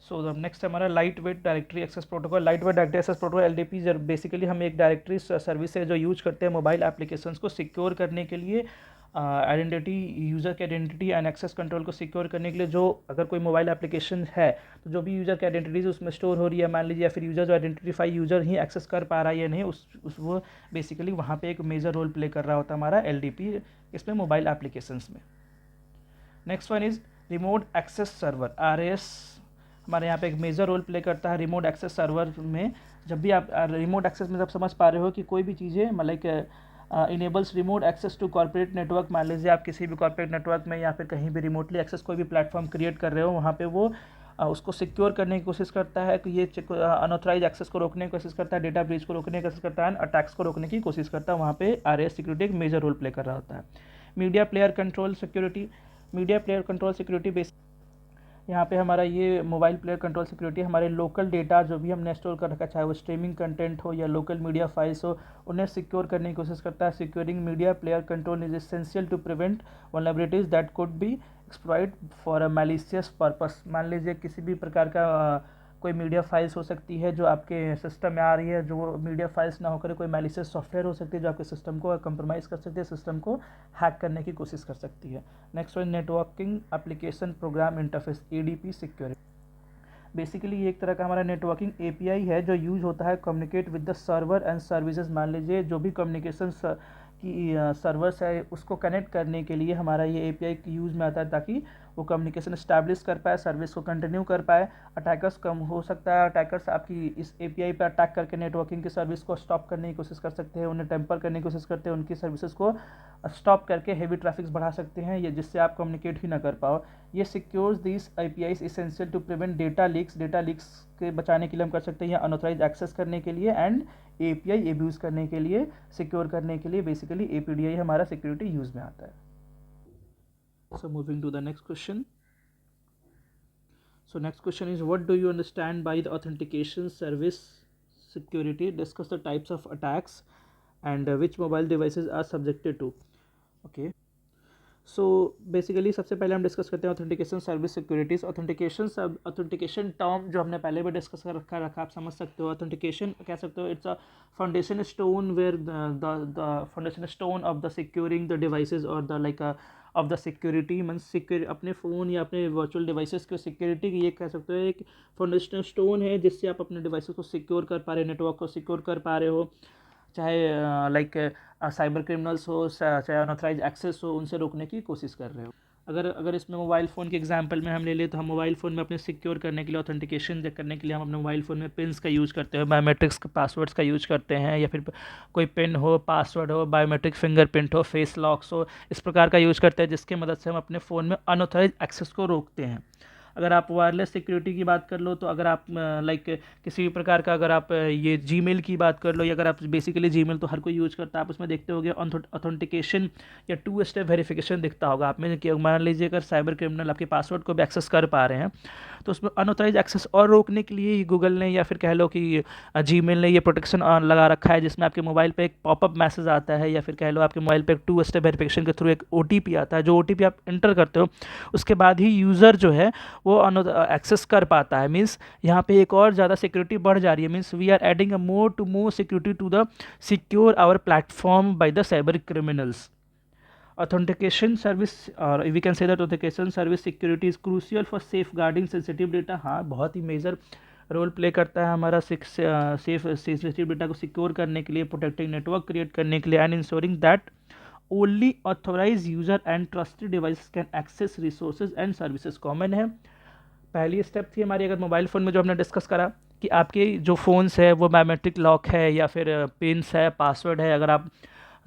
सो द नेक्स्ट हमारा lightweight directory access protocol. Lightweight directory access protocol LDP basically हम एक डायरेक्टरी सर्विस है जो यूज करते हैं मोबाइल एप्लीकेशंस को सिक्योर करने के लिए, आइडेंटिटी, यूज़र की आइडेंटिटी एंड एक्सेस कंट्रोल को सिक्योर करने के लिए। जो अगर कोई मोबाइल एप्लीकेशन है तो जो भी यूज़र की आइडेंटिटीज उसमें स्टोर हो रही है, मान लीजिए, या फिर यूज़र जो आइडेंटिफाई यूज़र ही एक्सेस कर पा रहा है या नहीं, उस वो बेसिकली वहाँ पे एक मेजर रोल प्ले कर रहा होता है हमारा LDP इसमें मोबाइल एप्लीकेशंस में। Next one is remote access server, RAS हमारे यहाँ पे एक मेजर रोल प्ले करता है रिमोट एक्सेस सर्वर में। जब भी आप रिमोट एक्सेस में जब समझ पा रहे हो कि कोई भी चीज़ें मतलब enables remote access to corporate network. मान लीजिए आप किसी भी कॉर्पोरेट नेटवर्क में या फिर कहीं भी रिमोटली एक्सेस कोई भी प्लेटफॉर्म क्रिएट कर रहे हो, वहाँ पे वो उसको सिक्योर करने की कोशिश करता है कि ये अनऑथराइज एक्सेस को रोकने की कोशिश करता है, डेटा ब्रीच को रोकने की कोशिश करता है, अटैक्स को रोकने की कोशिश करता है। वहाँ पे RAS सिक्योरिटी एक मेजर रोल प्ले कर रहा होता है। Media player control security, media player control security base यहाँ पे हमारा ये मोबाइल प्लेयर कंट्रोल सिक्योरिटी हमारे लोकल डेटा जो भी हमने स्टोर कर रखा, चाहे वो स्ट्रीमिंग कंटेंट हो या लोकल मीडिया फाइल्स हो, उन्हें सिक्योर करने की कोशिश करता है। Securing media player control is essential to prevent vulnerabilities that could be exploit for a malicious purpose. मान लीजिए किसी भी प्रकार का कोई मीडिया फाइल्स हो सकती है जो आपके सिस्टम में आ रही है, जो मीडिया फाइल्स ना होकर कोई मैलिशियस सॉफ्टवेयर हो सकती है जो आपके सिस्टम को कंप्रोमाइज़ कर सकती है, सिस्टम को हैक करने की कोशिश कर सकती है। Next one, networking application program interface, ADP security. Basically ये एक तरह का हमारा नेटवर्किंग API है जो यूज होता है communicate with the server and services. मान लीजिए जो भी कम्युनिकेशन की सर्वर्स है उसको कनेक्ट करने के लिए हमारा ये API यूज़ में आता है, ताकि वो कम्युनिकेशन इस्टेब्लिश कर पाए, सर्विस को कंटिन्यू कर पाए। अटैकर्स कम हो सकता है, अटैकर्स आपकी इस API पर अटैक करके नेटवर्किंग की सर्विस को स्टॉप करने की कोशिश कर सकते हैं, उन्हें टेम्पर करने की कोशिश करते हैं, उनकी सर्विसेज को स्टॉप करके हेवी ट्रैफिक्स बढ़ा सकते हैं, ये जिससे आप कम्युनिकेट ही ना कर पाओ। ये secures this APIs essential to prevent data leaks के बचाने के लिए हम कर सकते हैं, या अनऑथराइज एक्सेस करने के लिए एंड API एब्यूज़ करने के लिए, सिक्योर करने के लिए बेसिकली APDI हमारा सिक्योरिटी यूज़ में आता है। So moving to the next question. So next question is, what do you understand by the authentication service security? Discuss the types of attacks and which mobile devices are subjected to. Okay. So basically सबसे पहले हम डिस्कस करते हैं authentication service securities. Authentication term जो हमने पहले भी डिस्कस कर रखा आप समझ सकते हो। ऑथेंटिकेशन कह सकते हो it's a foundation stone where the foundation stone of the securing the devices और the like of the security means secure अपने फ़ोन या अपने वर्चुअल डिवाइसेस की सिक्योरिटी की ये कह सकते हो एक फाउंडेशनल स्टोन है जिससे आप अपने डिवाइसेस को सिक्योर कर पा रहे हो, नेटवर्क को सिक्योर कर पा रहे हो, चाहे लाइक साइबर क्रिमिनल्स हो, चाहे अनऑथराइज एक्सेस हो, उनसे रोकने की कोशिश कर रहे हो। अगर इसमें मोबाइल फ़ोन के एग्जांपल में हम ले लें तो हम मोबाइल फ़ोन में अपने सिक्योर करने के लिए, ऑथेंटिकेशन करने के लिए हम अपने मोबाइल फ़ोन में पिन्स का यूज़ करते हैं, बायोमेट्रिक्स के पासवर्ड्स का यूज़ करते हैं, या फिर कोई पिन हो, पासवर्ड हो, बायोमेट्रिक फिंगरप्रिंट हो, फेस लॉक्स हो, इस प्रकार का यूज़ करते हैं जिसकी मदद से हम अपने फ़ोन में अनऑथराइज एक्सेस को रोकते हैं। अगर आप वायरलेस सिक्योरिटी की बात कर लो तो अगर आप लाइक किसी भी प्रकार का, अगर आप ये जीमेल की बात कर लो, या अगर आप बेसिकली जीमेल तो हर कोई यूज़ करता है, आप उसमें देखते होगे ऑथेंटिकेशन या 2 स्टेप वेरिफिकेशन दिखता होगा आप में कि मान लीजिए अगर साइबर क्रिमिनल आपके पासवर्ड को भी एक्सेस कर पा रहे हैं तो उसमें अनऑथराइज एक्सेस और रोकने के लिए गूगल ने या फिर कह लो कि जीमेल ने ये प्रोटेक्शन लगा रखा है जिसमें आपके मोबाइल पे एक पॉपअप मैसेज आता है, या फिर कह लो आपके मोबाइल पे एक 2 स्टेप वेरिफिकेशन के थ्रू एक OTP आता है। जो OTP आप इंटर करते हो उसके बाद ही यूज़र जो है वो एक्सेस कर पाता है। मीन्स यहाँ पे एक और ज़्यादा सिक्योरिटी बढ़ जा रही है। Means we are adding a more security to the secure our platform by the cyber criminals. Authentication service, or we can say that authentication service security is crucial for safeguarding sensitive data। हाँ, बहुत ही मेजर रोल प्ले करता है हमारा सेफ सेंसिटिव डेटा को सिक्योर करने के लिए, प्रोटेक्टिंग नेटवर्क क्रिएट करने के लिए, and ensuring that only authorise user and trusted device can access resources and services. Common है। पहली स्टेप थी हमारी अगर मोबाइल फ़ोन में जो हमने डिस्कस करा कि आपके जो फ़ोन्स है वो बायोमेट्रिक लॉक है या फिर पिन्स है, पासवर्ड है, अगर आप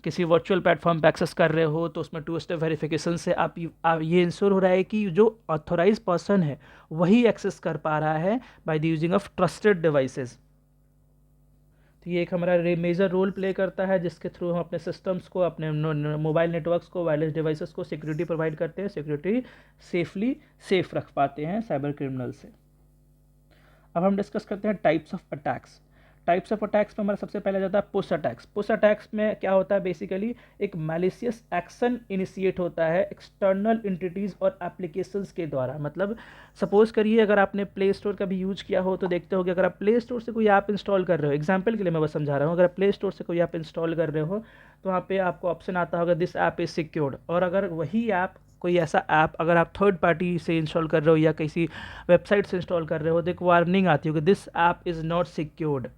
किसी वर्चुअल प्लेटफॉर्म पे एक्सेस कर रहे हो तो उसमें 2 स्टेप वेरिफिकेशन से आप ये इंश्योर हो रहा है कि जो ऑथोराइज पर्सन है वही एक्सेस कर पा रहा है by the using of trusted devices. तो ये एक हमारा मेजर रोल प्ले करता है जिसके थ्रू हम अपने सिस्टम्स को, अपने मोबाइल नेटवर्क्स को, वायरलेस डिवाइसेस को सिक्योरिटी प्रोवाइड करते हैं, सिक्योरिटी सेफ रख पाते हैं साइबर क्रिमिनल से। अब हम डिस्कस करते हैं types of attacks. Types of attacks में हमारा सबसे पहले जाता है पुश अटैक्स। पुश अटैक्स में क्या होता है, बेसिकली एक मैलिशियस एक्शन इनिशिएट होता है एक्सटर्नल एंटिटीज़ और एप्लीकेशंस के द्वारा। मतलब सपोज करिए अगर आपने प्ले स्टोर का भी यूज किया हो तो देखते हो कि अगर आप प्ले स्टोर से कोई ऐप इंस्टॉल कर रहे हो, एग्जाम्पल के लिए मैं बस समझा रहा हूँ, अगर आप प्ले स्टोर से कोई ऐप इंस्टॉल कर रहे हो तो वहाँ पे आपको ऑप्शन आता होगा दिस ऐप इज़ सिक्योर्ड। और अगर वही ऐप, कोई ऐसा ऐप अगर आप थर्ड पार्टी से इंस्टॉल कर रहे हो या किसी वेबसाइट से इंस्टॉल कर रहे हो तो एक वार्निंग आती होगी this app is not secured,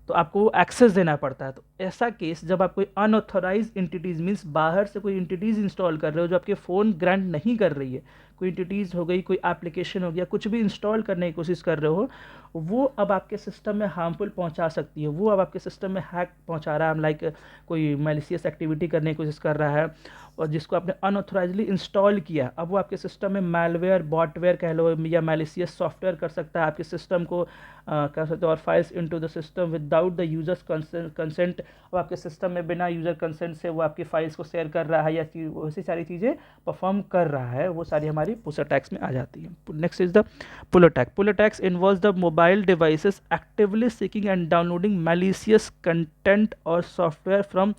तो आपको वो एक्सेस देना पड़ता है। तो ऐसा केस जब आप कोई अनऑथोराइज एंटिटीज़ मीन्स बाहर से कोई एंटिटीज़ इंस्टॉल कर रहे हो जो आपके फ़ोन ग्रांट नहीं कर रही है, कोई एंटिटीज़ हो गई, कोई एप्लीकेशन हो गया, कुछ भी इंस्टॉल करने की कोशिश कर रहे हो, वो अब आपके सिस्टम में हार्मफुल पहुंचा सकती है, वो अब आपके सिस्टम में हैक पहुंचा रहा है, लाइक कोई मैलिशियस एक्टिविटी करने की कोशिश कर रहा है और जिसको आपने अनऑथोराइजली इंस्टॉल किया, अब वो आपके सिस्टम में मैलवेयर, बॉटवेयर कह लो या मैलिशियस सॉफ्टवेयर कर सकता है आपके सिस्टम को कर सकते हो, और files into the system without the users consent. अब आपके सिस्टम में बिना यूज़र कंसेंट से वो आपकी फाइल्स को शेयर कर रहा है या वैसी सारी चीज़ें परफॉर्म कर रहा है, वो सारी हमारी पुश अटैक्स में आ जाती है। Next is the pull attack. Pull attacks involves the mobile devices actively seeking and downloading malicious content और software from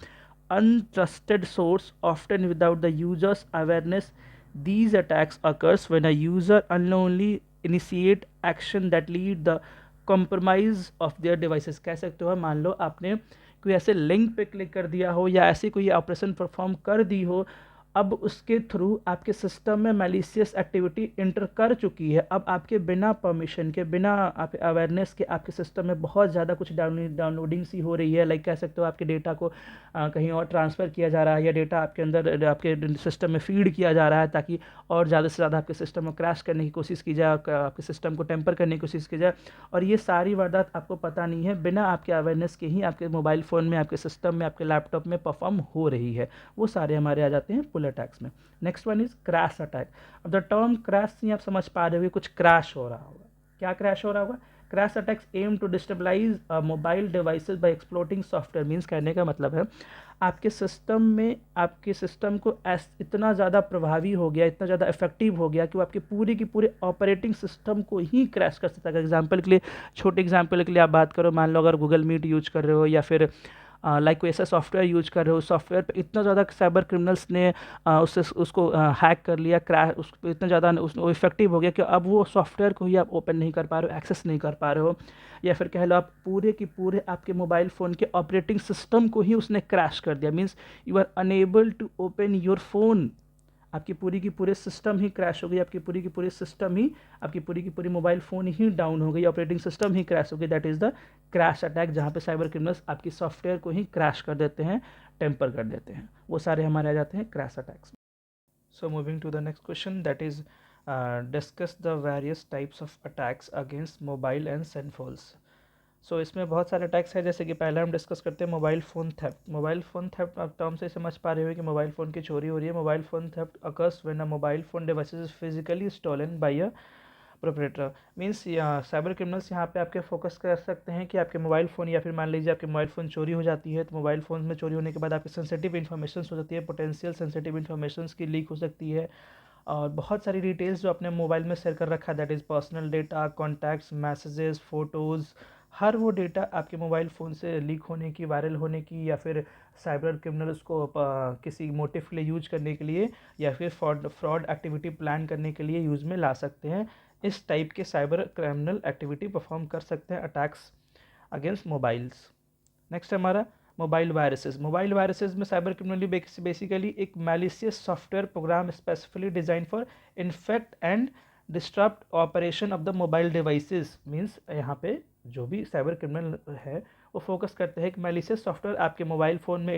untrusted source, often without the user's awareness. These attacks occurs when a user unknowingly initiate action that lead the compromise of their devices. कह सकते हो मान लो आपने कोई ऐसे लिंक पे क्लिक कर दिया हो या ऐसी कोई ऑपरेशन परफॉर्म कर दी हो, अब उसके थ्रू आपके सिस्टम में मैलिशियस एक्टिविटी इंटर कर चुकी है। अब आपके बिना परमिशन के, बिना आप अवेयरनेस के आपके सिस्टम में बहुत ज़्यादा कुछ डाउनलोडिंग सी हो रही है। लाइक कह सकते हो आपके डेटा को कहीं और ट्रांसफ़र किया जा रहा है, या डेटा आपके अंदर आपके सिस्टम में फीड किया जा रहा है ताकि और ज़्यादा से ज़्यादा आपके सिस्टम को क्रैश करने की कोशिश की जाए, आपके सिस्टम को टेम्पर करने की कोशिश की जाए। और ये सारी वारदात आपको पता नहीं है, बिना आपके अवेयरनेस के ही आपके मोबाइल फ़ोन में, आपके सिस्टम में, आपके लैपटॉप में परफॉर्म हो रही है। वो सारे हमारे आ जाते हैं पुल अटैक्स में। Next one is crash attack. अब द टर्म क्रैश नहीं आप समझ पा रहे हो, कुछ क्रैश हो रहा होगा। क्या क्रैश हो रहा होगा? Crash attacks aim to destabilise mobile devices by exploiting software. Means कहने का मतलब है आपके सिस्टम में, आपके सिस्टम को इतना ज़्यादा प्रभावी हो गया, इतना ज़्यादा इफेक्टिव हो गया कि वो आपके पूरे की पूरे ऑपरेटिंग सिस्टम को ही क्रैश कर सकता है। एग्जाम्पल के लिए, छोटे एग्जाम्पल के लिए आप बात करो, मान लो अगर गूगल मीट यूज कर रहे हो या फिर लाइक कोई ऐसा सॉफ्टवेयर यूज कर रहे हो, सॉफ्टवेयर पे इतना ज़्यादा साइबर क्रिमिनल्स ने उसको हैक कर लिया, क्रैश उस पर इतना ज़्यादा वो इफेक्टिव हो गया कि अब वो सॉफ्टवेयर को ही आप ओपन नहीं कर पा रहे हो, एक्सेस नहीं कर पा रहे हो, या फिर कह लो आप पूरे की पूरे आपके मोबाइल फ़ोन के ऑपरेटिंग सिस्टम को ही उसने क्रैश कर दिया। Means you are unable to open your phone. आपकी पूरी की पूरे सिस्टम ही क्रैश हो गई, आपकी पूरी की पूरी सिस्टम ही, आपकी पूरी की पूरी मोबाइल फ़ोन ही डाउन हो गई, ऑपरेटिंग सिस्टम ही क्रैश हो गई। That is the crash attack, जहाँ पे साइबर क्रिमिनल्स आपकी सॉफ्टवेयर को ही क्रैश कर देते हैं, टेम्पर कर देते हैं। वो सारे हमारे आ जाते हैं crash attacks. So moving to the next question, that is discuss the various types of attacks against mobile and cell phones. So इसमें बहुत सारे अटैक्स हैं, जैसे कि पहले हम डिस्कस करते हैं mobile phone theft. Mobile phone theft आप टर्म से समझ पा रहे हो कि मोबाइल फ़ोन की चोरी हो रही है। Mobile phone theft occurs when a mobile phone device is physically stolen by a perpetrator. Means cyber criminals यहाँ पे आपके फोकस कर सकते हैं कि आपके मोबाइल फ़ोन, या फिर मान लीजिए आपके मोबाइल फ़ोन चोरी हो जाती है, तो मोबाइल फ़ोन में चोरी होने के बाद आपकी सेंसिटिव इन्फॉर्मेशन हो जाती है, पोटेंशियल सेंसिटिव इन्फॉर्मेशन की लीक हो सकती है, और बहुत सारी डिटेल्स जो अपने मोबाइल में शेयर कर रखा है, that is personal data, contacts, messages, photos, हर वो डेटा आपके मोबाइल फ़ोन से लीक होने की, वायरल होने की, या फिर साइबर क्रिमिनल उसको किसी मोटिव के लिए यूज करने के लिए, या फिर फ्रॉड एक्टिविटी प्लान करने के लिए यूज़ में ला सकते हैं। इस टाइप के साइबर क्रिमिनल एक्टिविटी परफॉर्म कर सकते हैं अटैक्स अगेंस्ट मोबाइल्स। नेक्स्ट हमारा मोबाइल वायरसेस। मोबाइल वायरसेस में साइबर क्रिमिनली बेसिकली एक malicious software program specifically design for infect and disturb operation of the mobile devices. Means यहाँ पे जो भी साइबर क्रिमिनल है वो फोकस करते हैं कि मैलिशियस सॉफ्टवेयर आपके मोबाइल फ़ोन में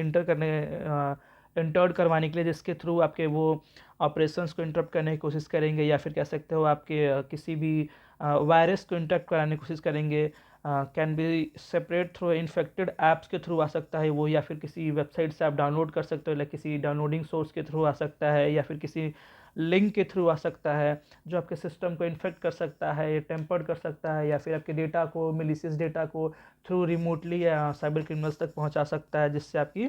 इंटर्ड करवाने के लिए, जिसके थ्रू आपके वो ऑपरेशंस को इंटरप्ट करने की कोशिश करेंगे, या फिर कह सकते हो आपके किसी भी वायरस को इंटरप्ट कराने की कोशिश करेंगे। Can be separate through infected apps के थ्रू आ सकता है वो, या फिर किसी वेबसाइट से आप डाउनलोड कर सकते हो, लाइक किसी डाउनलोडिंग सोर्स के थ्रू आ सकता है, या फिर किसी लिंक के थ्रू आ सकता है, जो आपके सिस्टम को इन्फेक्ट कर सकता है, टेम्पर्ड कर सकता है, या फिर आपके डेटा को, मिलिशियस डेटा को थ्रू रिमोटली साइबर क्रिमिनल्स तक पहुंचा सकता है, जिससे आपकी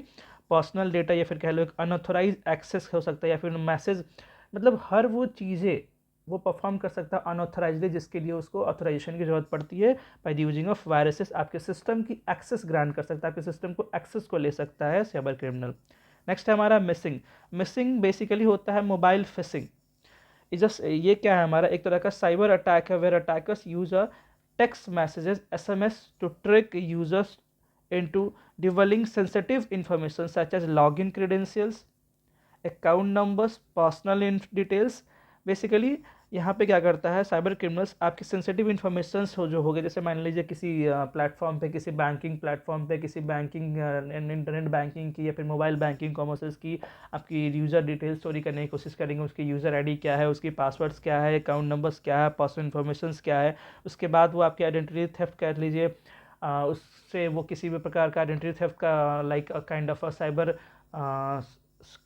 पर्सनल डेटा, या फिर कह लो एक अनऑथोराइज एक्सेस हो सकता है, या फिर मैसेज, मतलब हर वो चीज़ें वो परफॉर्म कर सकता है अनऑथराइज्ड, जिसके लिए उसको ऑथराइजेशन की जरूरत पड़ती है। By the using of viruses आपके सिस्टम की एक्सेस ग्रांट कर सकता है, आपके सिस्टम को एक्सेस को ले सकता है साइबर क्रिमिनल। नेक्स्ट है हमारा मिसिंग। मिसिंग बेसिकली होता है मोबाइल फिशिंग। ये क्या है हमारा, एक तरह का साइबर अटैक है, where attackers use a text messages, SMS to trick users into divulging sensitive information such as login credentials, account numbers, personal details. Basically यहाँ पे क्या करता है साइबर क्रिमिनल्स, आपकी सेंसिटिव इन्फॉर्मेशंस जो हो गए, जैसे मान लीजिए किसी प्लेटफॉर्म पे, किसी बैंकिंग प्लेटफॉर्म पे, किसी बैंकिंग इंटरनेट बैंकिंग की, या फिर मोबाइल बैंकिंग कॉमर्सेस की आपकी यूज़र डिटेल्स चोरी करने की कोशिश करेंगे। उसकी यूज़र ID क्या है, उसकी पासवर्ड्स क्या है, अकाउंट नंबर्स क्या है, पर्सनल इन्फॉर्मेशंस क्या है। उसके बाद वो आपकी आइडेंटिटी थेफ्ट कर लीजिए, उससे वो किसी भी प्रकार का आइडेंटिटी थेफ्ट का like kind of a cyber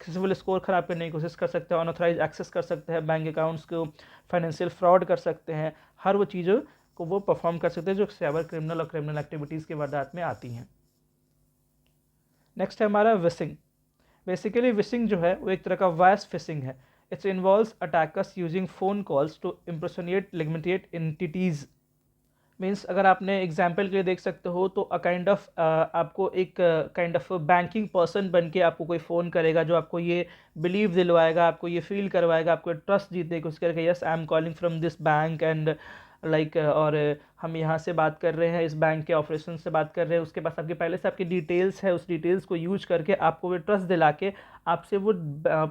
CIBIL score ख़राब करने की कोशिश कर सकते हैं, अनऑथराइज एक्सेस कर सकते हैं बैंक अकाउंट्स को, फाइनेंशियल फ्रॉड कर सकते हैं। हर वो चीज़ों को वो परफॉर्म कर सकते हैं जो साइबर क्रिमिनल और क्रिमिनल एक्टिविटीज़ के वारदात में आती हैं। नेक्स्ट है हमारा विशिंग। बेसिकली विशिंग जो है वो एक तरह का वॉइस फिशिंग है। It's involves attackers using phone calls to impersonate limited entities means अगर आपने एग्जाम्पल के लिए देख सकते हो तो अ काइंड ऑफ आपको एक काइंड ऑफ बैंकिंग पर्सन बन के आपको कोई फ़ोन करेगा जो आपको ये बिलीव दिलवाएगा, आपको ये फील करवाएगा, आपको ट्रस्ट जीतने की कोशिश करेगा, yes I am calling from this bank and like और हम यहाँ से बात कर रहे हैं, इस बैंक के ऑपरेशन से बात कर रहे हैं, उसके पास आपके पहले से आपकी डिटेल्स है, उस डिटेल्स को यूज करके आपको वो ट्रस्ट दिला के आपसे वो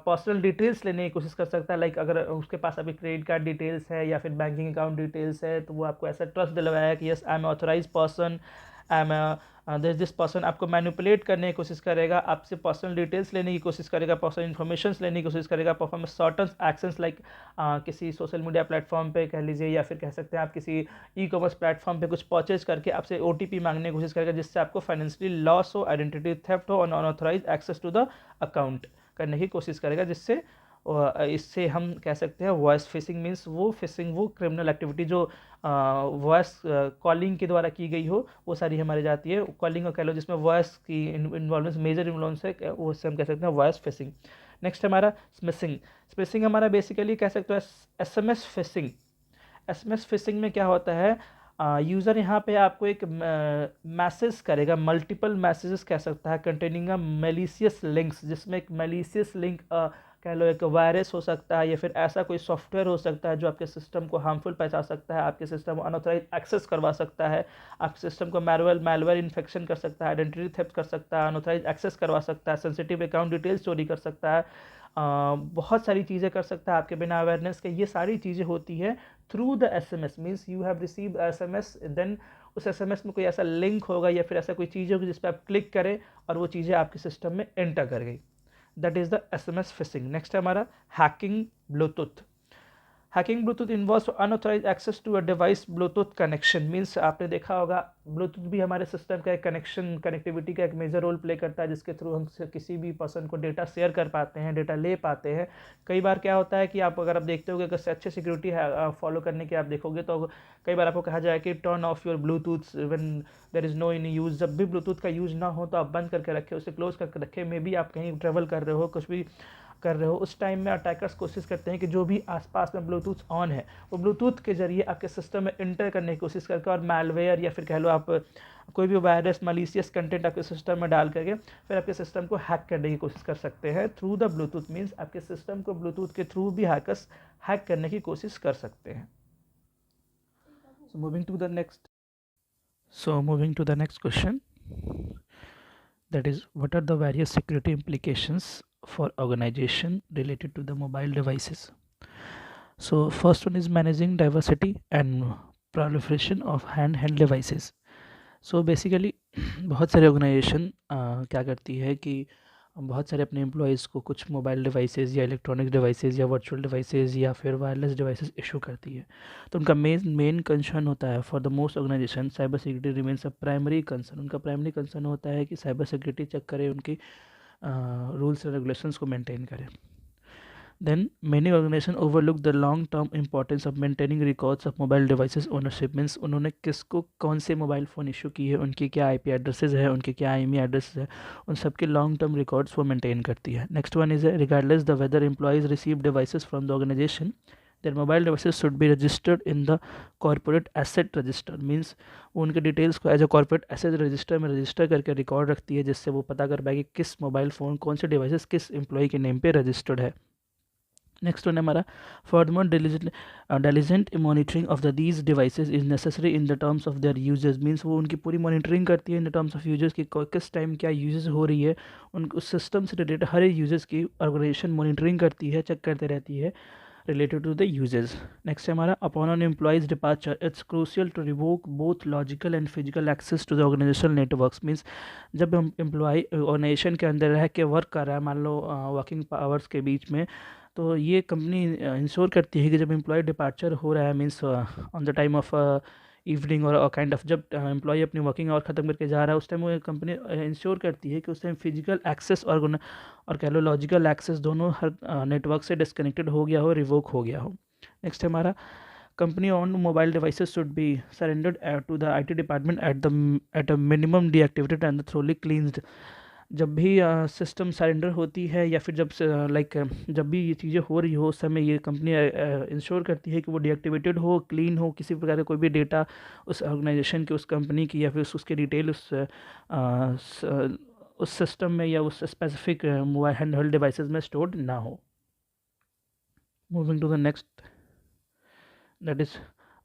पर्सनल डिटेल्स लेने की कोशिश कर सकता है। लाइक अगर उसके पास आपकी क्रेडिट कार्ड डिटेल्स है या फिर बैंकिंग अकाउंट डिटेल्स है तो वो आपको ऐसा ट्रस्ट दिलवाया कि yes I am authorise person, I am this person आपको मैनिपुलेट करने की कोशिश करेगा, आपसे पर्सनल डिटेल्स लेने की कोशिश करेगा, पर्सनल इन्फॉर्मेशन लेने की कोशिश करेगा, परफॉर्म सर्टन एक्शंस लाइक किसी सोशल मीडिया प्लेटफॉर्म पे कह लीजिए या फिर कह सकते हैं आप किसी ई कॉमर्स प्लेटफॉर्म पे कुछ परचेज करके आपसे OTP मांगने की कोशिश करेगा जिससे आपको फाइनेंशियली लॉस हो, आइडेंटिटी थेफ्ट हो और unauthorise access to the account करने की कोशिश करेगा, जिससे इससे हम कह सकते हैं वॉइस फिशिंग मीन्स वो क्रिमिनल एक्टिविटी जो वॉइस कॉलिंग के द्वारा की गई हो वो सारी हमारी जाती है कॉलिंग, और कह लो जिसमें वॉइस की इन्वॉल्वेंस मेजर इन्वॉल्वेंस है वो से हम कह सकते हैं वॉइस फिशिंग। नेक्स्ट हमारा स्मिशिंग। स्मिशिंग हमारा बेसिकली कह सकते हैं SMS फिशिंग। SMS फिशिंग में क्या होता है, यूज़र यहाँ पे आपको एक मैसेज करेगा, मल्टीपल मैसेजेस कह सकता है कंटेनिंग अ मेलिशियस लिंक्स, जिसमें एक मेलिशियस लिंक कह लो एक वायरस हो सकता है या फिर ऐसा कोई सॉफ्टवेयर हो सकता है जो आपके सिस्टम को हार्मफुल पहुंचा सकता है, आपके सिस्टम को अनऑथराइज एक्सेस करवा सकता है, आपके सिस्टम को मैलवेयर इन्फेक्शन कर सकता है, आइडेंटिटी थेफ्ट कर सकता है, अनऑथराइज एक्सेस करवा सकता है, सेंसिटिव अकाउंट डिटेल्स चोरी कर सकता है, बहुत सारी चीज़ें कर सकता है आपके बिना अवेयरनेस के। ये सारी चीज़ें होती है through the SMS means you have received SMS, then उस SMS में कोई ऐसा लिंक होगा या फिर ऐसा कोई चीज़ होगी जिस पर आप क्लिक करें और वो चीज़ें आपके सिस्टम में एंटर कर गई, that is the SMS phishing. Next है हमारा hacking Bluetooth. Hacking Bluetooth involves unauthorise access to a device Bluetooth connection means आपने देखा होगा ब्लूटूथ भी हमारे सिस्टम का एक कनेक्टिविटी का एक मेजर रोल प्ले करता है जिसके थ्रू हम किसी भी पर्सन को डेटा शेयर कर पाते हैं, डेटा ले पाते हैं। कई बार क्या होता है कि आप अगर आप देखते होगे अगर अच्छे सिक्योरिटी फॉलो करने के आप देखोगे तो कई बार आपको कहा जाए कि turn off your Bluetooth when there is no in use. जब भी ब्लूटूथ का यूज़ ना हो तो आप बंद करके रखें, उसे क्लोज करके रखें। मे बी आप कहीं ट्रेवल कर रहे हो, कुछ भी कर रहे हो, उस टाइम में अटैकर्स कोशिश करते हैं कि जो भी आसपास में ब्लूटूथ ऑन है वो ब्लूटूथ के जरिए आपके सिस्टम में इंटर करने की कोशिश करके और मैलवेयर या फिर कह लो आप कोई भी वायरस मलिशियस कंटेंट आपके सिस्टम में डाल करके फिर आपके सिस्टम को हैक करने की कोशिश कर सकते हैं थ्रू द ब्लूटूथ मीन्स आपके सिस्टम को ब्लूटूथ के थ्रू भी हैकर्स हैक करने की कोशिश कर सकते हैं। So moving to the next question, that is what are the various security implications for organization related to the mobile devices. So first one is managing diversity and proliferation of handheld devices. So basically बहुत सारे ऑर्गेनाइजेशन क्या करती है कि बहुत सारे अपने एम्प्लॉयज़ को कुछ मोबाइल डिवाइसेस या इलेक्ट्रॉनिक डिवाइसेस या वर्चुअल डिवाइसेस या फिर वायरलेस डिवाइसेस इशू करती है। तो उनका मेन कंसर्न होता है for the most organization cyber security remains a primary concern. उनका प्राइमरी कंसर्न होता है कि साइबर सिक्योरिटी चेक करे, उनकी रूल्स एंड रेगुलेशंस को मेंटेन करें। Then many organizations overlook the long term importance of maintaining records of mobile devices ownership means उन्होंने किसको कौन से मोबाइल फ़ोन इशू किए हैं, उनकी क्या IP एड्रेसेस है, उनके क्या IMEI एड्रेस है, उन सब के लॉन्ग टर्म रिकॉर्ड्स वो मेंटेन करती है। Next one is regardless the whether employees receive devices from the organization their mobile devices should be registered in the corporate asset register means उनके डिटेल्स को as a corporate asset register में रजिस्टर करके रिकॉर्ड रखती है जिससे वो पता कर पाएगी किस मोबाइल फ़ोन कौन से डिवाइसेस किस एम्प्लॉय के नेम पे रजिस्टर्ड है। नेक्स्ट वन हमारा furthermore diligent monitoring of the these devices is necessary in the terms of their users means वो उनकी पूरी मॉनिटरिंग करती है in the terms of users की किस टाइम क्या यूजेस हो रही है, उस सिस्टम से रिलेटेड हर यूजर्स की ऑर्गेनाइजेशन मॉनिटरिंग करती है, चेक करते रहती है related to the users. Next है हमारा upon an employee's departure it's crucial to revoke both logical and physical access to the organizational networks means जब हम एम्प्लॉय ऑर्गेनाइजेशन के अंदर रह के वर्क कर रहा है मान लो वर्किंग आवर्स के बीच में, तो ये कंपनी इंश्योर करती है कि जब एम्प्लॉय डिपार्चर हो रहा है means on the time of evening और काइंड ऑफ जब एम्प्लॉय अपनी वर्किंग आवर ख़त्म करके जा रहा है उस टाइम वो कंपनी इंश्योर करती है कि उस टाइम फिजिकल एक्सेस और कह लो लॉजिकल एक्सेस दोनों हर नेटवर्क से डिस्कनेक्टेड हो गया हो, रिवोक हो गया हो। नेक्स्ट है हमारा company on mobile devices should be surrendered to the IT department at a minimum deactivated and thoroughly cleansed जब भी सिस्टम सरेंडर होती है या फिर जब जब भी ये चीज़ें हो रही हो उस समय ये कंपनी इंश्योर करती है कि वो डीएक्टिवेटेड हो, क्लीन हो, किसी प्रकार का कोई भी डेटा उस ऑर्गेनाइजेशन के, उस कंपनी की या फिर उसके डिटेल उस सिस्टम में या उस स्पेसिफिक मोबाइल हैंडहेल्ड डिवाइसेस में स्टोर्ड ना हो। Moving to the next, that is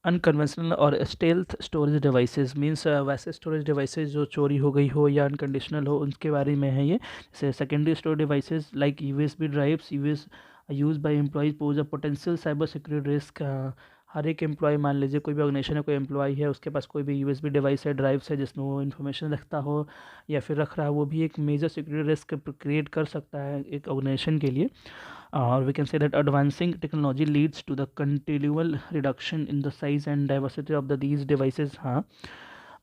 unconventional और स्टेल्थ स्टोरेज डिवाइसेस। मीन्स वैसे स्टोरेज डिवाइसेस जो चोरी हो गई हो या अनकंडीशनल हो उनके बारे में है ये। जैसे secondary storage devices like USB drives use by employees pose a potential cyber security risk. हर एक एम्प्लॉय, मान लीजिए कोई भी ऑर्गेनाइजेशन है, कोई एम्प्लॉय है, उसके पास कोई भी यूएसबी डिवाइस है, ड्राइव्स है जिसमें वो इन्फॉर्मेशन रखता हो या फिर रख रहा है, वो भी एक मेजर सिक्योरिटी रिस्क क्रिएट कर सकता है एक ऑर्गेनाइजेशन के लिए। Or we can say that advancing technology leads to the continual reduction in the size and diversity of these devices. हाँ,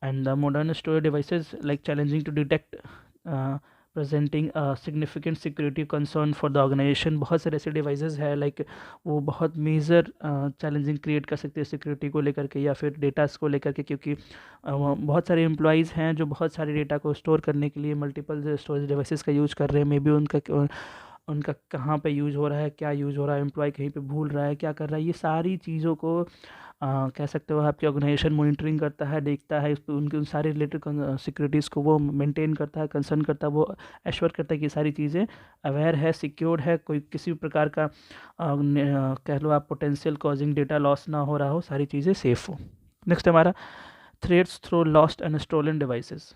and the modern storage devices like challenging to detect, presenting a significant security concern for the organization। बहुत सारे ऐसे डिवाइसेस है लाइक वो बहुत मेजर चैलेंजिंग क्रिएट कर सकते हैं सिक्योरिटी को लेकर के या फिर डेटास को लेकर के, क्योंकि बहुत सारे एम्प्लॉयज़ हैं जो बहुत सारे डेटा को स्टोर करने के लिए मल्टीपल स्टोरेज डिवाइसेस का यूज़ कर रहे हैं। मे बी उनका कहाँ पे यूज़ हो रहा है, क्या यूज़ हो रहा है, एम्प्लॉय कहीं पे भूल रहा है, क्या कर रहा है, ये सारी चीज़ों को कह सकते हो आपकी ऑर्गेनाइजेशन मॉनिटरिंग करता है, देखता है, इस पे उनके उन सारे रिलेटेड सिक्योरिटीज़ को वो मेंटेन करता है, कंसर्न करता है, वो एश्योर करता है कि सारी चीज़ें अवेयर है, सिक्योर्ड है, कोई किसी भी प्रकार का कह लो आप पोटेंशियल कॉजिंग डेटा लॉस ना हो रहा हो, सारी चीज़ें सेफ़ हो। नेक्स्ट हमारा threats through lost and stolen devices.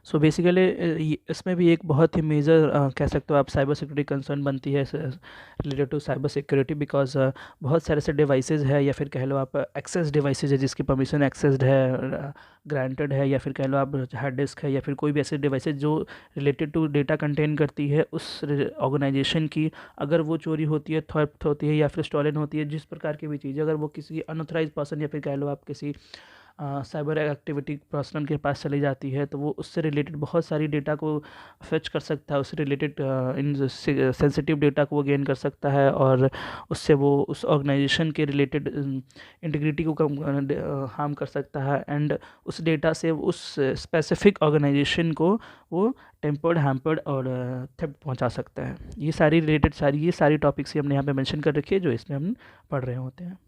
So basically इसमें भी एक बहुत ही मेजर कह सकते हो आप साइबर सिक्योरिटी कंसर्न बनती है related to cyber security, because बहुत सारे ऐसे डिवाइसेज है या फिर कह लो आप एक्सेस डिवाइसेज है जिसकी परमिशन एक्सेस्ड है, ग्रांटेड है, या फिर कह लो आप हार्ड डिस्क है या फिर कोई भी ऐसे डिवाइसेज जो रिलेटेड टू डेटा कंटेन करती है उस ऑर्गेनाइजेशन की, अगर वो चोरी होती है, थेफ्ट होती है या फिर स्टॉलन होती है, जिस प्रकार की भी चीज़, अगर वो किसी अनऑथराइज पर्सन या फिर कह लो आप किसी साइबर एक्टिविटी पर्सनल के पास चली जाती है, तो वो उससे रिलेटेड बहुत सारी डेटा को फेच कर सकता है, उससे रिलेटेड इन सेंसिटिव डेटा को वो गेन कर सकता है और उससे वो उस ऑर्गेनाइजेशन के रिलेटेड इंटीग्रिटी को कम हार्म कर सकता है, एंड उस डेटा से उस स्पेसिफिक ऑर्गेनाइजेशन को वो टेम्पर्ड, हैम्पर्ड और थेफ्ट पहुंचा सकता है। ये सारी टॉपिक्स ही हमने यहाँ पे मेंशन कर रखी है जो इसमें हम पढ़ रहे होते हैं।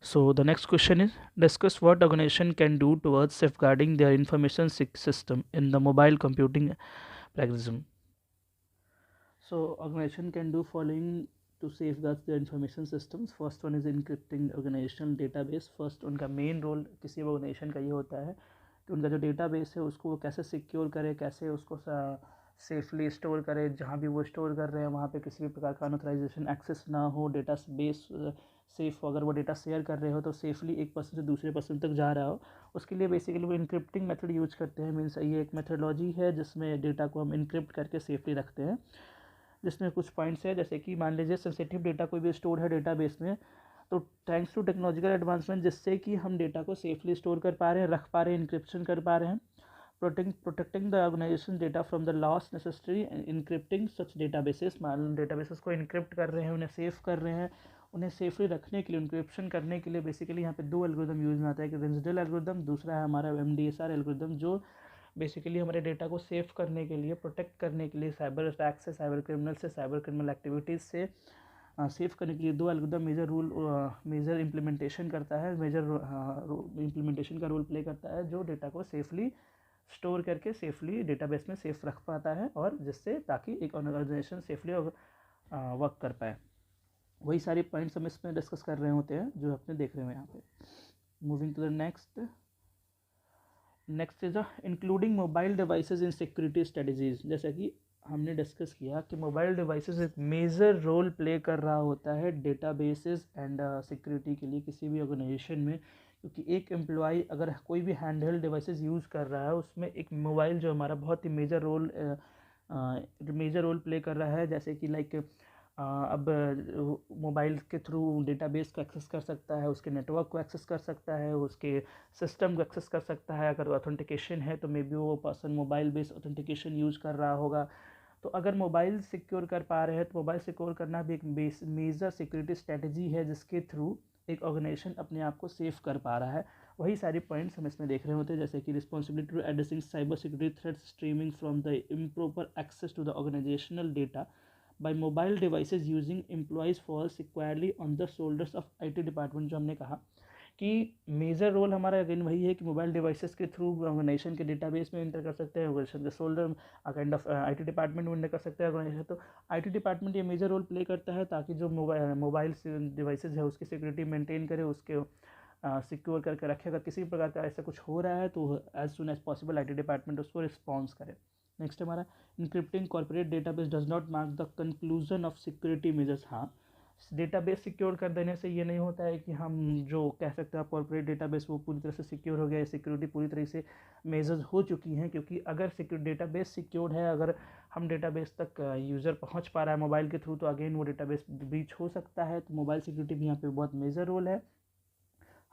So the next question is, discuss what organization can do towards safeguarding their information system in the mobile computing paradigm. So organization can do following to safeguard their information systems. First one is encrypting organizational database. First उनका main role किसी भी organization का ये होता है कि उनका जो database है उसको वो कैसे secure करे, कैसे उसको सेफली स्टोर करें, जहाँ भी वो स्टोर कर रहे हैं वहाँ पे किसी भी प्रकार का अनऑथराइजेशन एक्सेस ना हो, डेटा बेस सेफ हो, अगर वो डेटा शेयर कर रहे हो तो सेफली एक पर्सन से दूसरे पर्सन तक जा रहा हो, उसके लिए बेसिकली वो इंक्रिप्टिंग मेथड यूज करते हैं। मीन्स ये एक मेथडोलॉजी है जिसमें डेटा को हम इंक्रिप्ट करके सेफली रखते हैं, जिसमें कुछ पॉइंट्स है जैसे कि मान लीजिए सेंसिटिव डेटा कोई भी स्टोर है डेटाबेस में, तो थैंक्स टू टेक्नोलॉजिकल एडवांसमेंट जिससे कि हम डेटा को सेफली स्टोर कर पा रहे हैं, रख पा रहे हैं, इंक्रिप्शन कर पा रहे हैं, protecting the organization data from the loss necessary and encrypting such databases। मान डेटाबेसेस को इनक्रिप्ट कर रहे हैं, उन्हें सेव कर रहे हैं, उन्हें सेफली रखने के लिए, इंक्रिप्शन करने के लिए बेसिकली यहाँ पे दो एल्गोरिदम यूज में आता है, एक रिंसडेल एल्गोरिदम, दूसरा है हमारा MDSR एल्गोरिदम, जो बेसिकली हमारे डेटा को सेव करने के लिए, प्रोटेक्ट करने के लिए साइबर अटैक से, साइबर क्रिमिनल से, साइबर क्रिमिनल एक्टिविटीज़ से सेव करने के लिए दो एल्गोरिदम मेजर इम्प्लीमेंटेशन करता है, इम्प्लीमेंटेशन का रोल प्ले करता है, जो डेटा को सेफली स्टोर करके सेफली डेटाबेस में सेफ रख पाता है, और जिससे ताकि एक ऑर्गेनाइजेशन सेफली वर्क कर पाए। वही सारे पॉइंट्स हम इसमें डिस्कस कर रहे होते हैं जो अपने देख रहे हैं यहाँ पे। Moving to the next is including mobile devices in security strategies. जैसा कि हमने डिस्कस किया कि मोबाइल डिवाइसेस एक मेजर रोल प्ले कर रहा होता है डेटाबेसेस एंड सिक्योरिटी के लिए किसी भी ऑर्गेनाइजेशन में, क्योंकि एक एम्प्लॉय अगर कोई भी हैंडहेल्ड डिवाइसेस यूज़ कर रहा है उसमें एक मोबाइल जो हमारा बहुत ही मेजर रोल प्ले कर रहा है, जैसे कि लाइक अब मोबाइल के थ्रू डेटाबेस को एक्सेस कर सकता है, उसके नेटवर्क को एक्सेस कर सकता है, उसके सिस्टम को एक्सेस कर सकता है, अगर ऑथेंटिकेशन है तो मे बी वो person mobile based authentication use कर रहा होगा। तो अगर मोबाइल सिक्योर कर पा रहे हैं तो मोबाइल सिक्योर करना भी एक मेजर सिक्योरिटी स्ट्रेटजी है जिसके थ्रू एक ऑर्गेनाइजेशन अपने आप को सेफ कर पा रहा है। वही सारे पॉइंट्स हम इसमें देख रहे होते हैं, जैसे कि responsibility to addressing cyber security threats streaming from the improper access to the organizational data by mobile devices using employees fall securely on the shoulders of IT department. जो हमने कहा कि मेजर रोल हमारा अगेन वही है कि मोबाइल डिवाइसेस के थ्रू ऑर्गेनाइजेशन के डेटाबेस में इंटर कर सकते हैं, ऑर्गेनाइजेशन के shoulder kind of IT department में इंटर कर सकते हैं ऑर्गेनाइजेशन। तो IT डिपार्टमेंट ये मेजर रोल प्ले करता है ताकि जो मोबाइल डिवाइसेज है उसकी सिक्योरिटी मेंटेन करे, उसके सिक्योर करके रखे। अगर किसी प्रकार का ऐसा कुछ हो रहा है तो as soon as possible IT department उसको रिस्पॉन्स करे। नेक्स्ट हमारा encrypting corporate database does not mark the conclusion of security measures. हाँ, डेटाबेस सिक्योर कर देने से ये नहीं होता है कि हम जो कह सकते हैं कॉर्पोरेट डेटाबेस वो पूरी तरह से सिक्योर हो गया है, सिक्योरिटी पूरी तरह से मेजर्स हो चुकी हैं। क्योंकि अगर डेटाबेस सिक्योर है, अगर हम डेटाबेस तक यूज़र पहुंच पा रहा है मोबाइल के थ्रू, तो अगेन वो डेटाबेस ब्रीच हो सकता है। तो मोबाइल सिक्योरिटी भी यहाँ पे बहुत मेजर रोल है।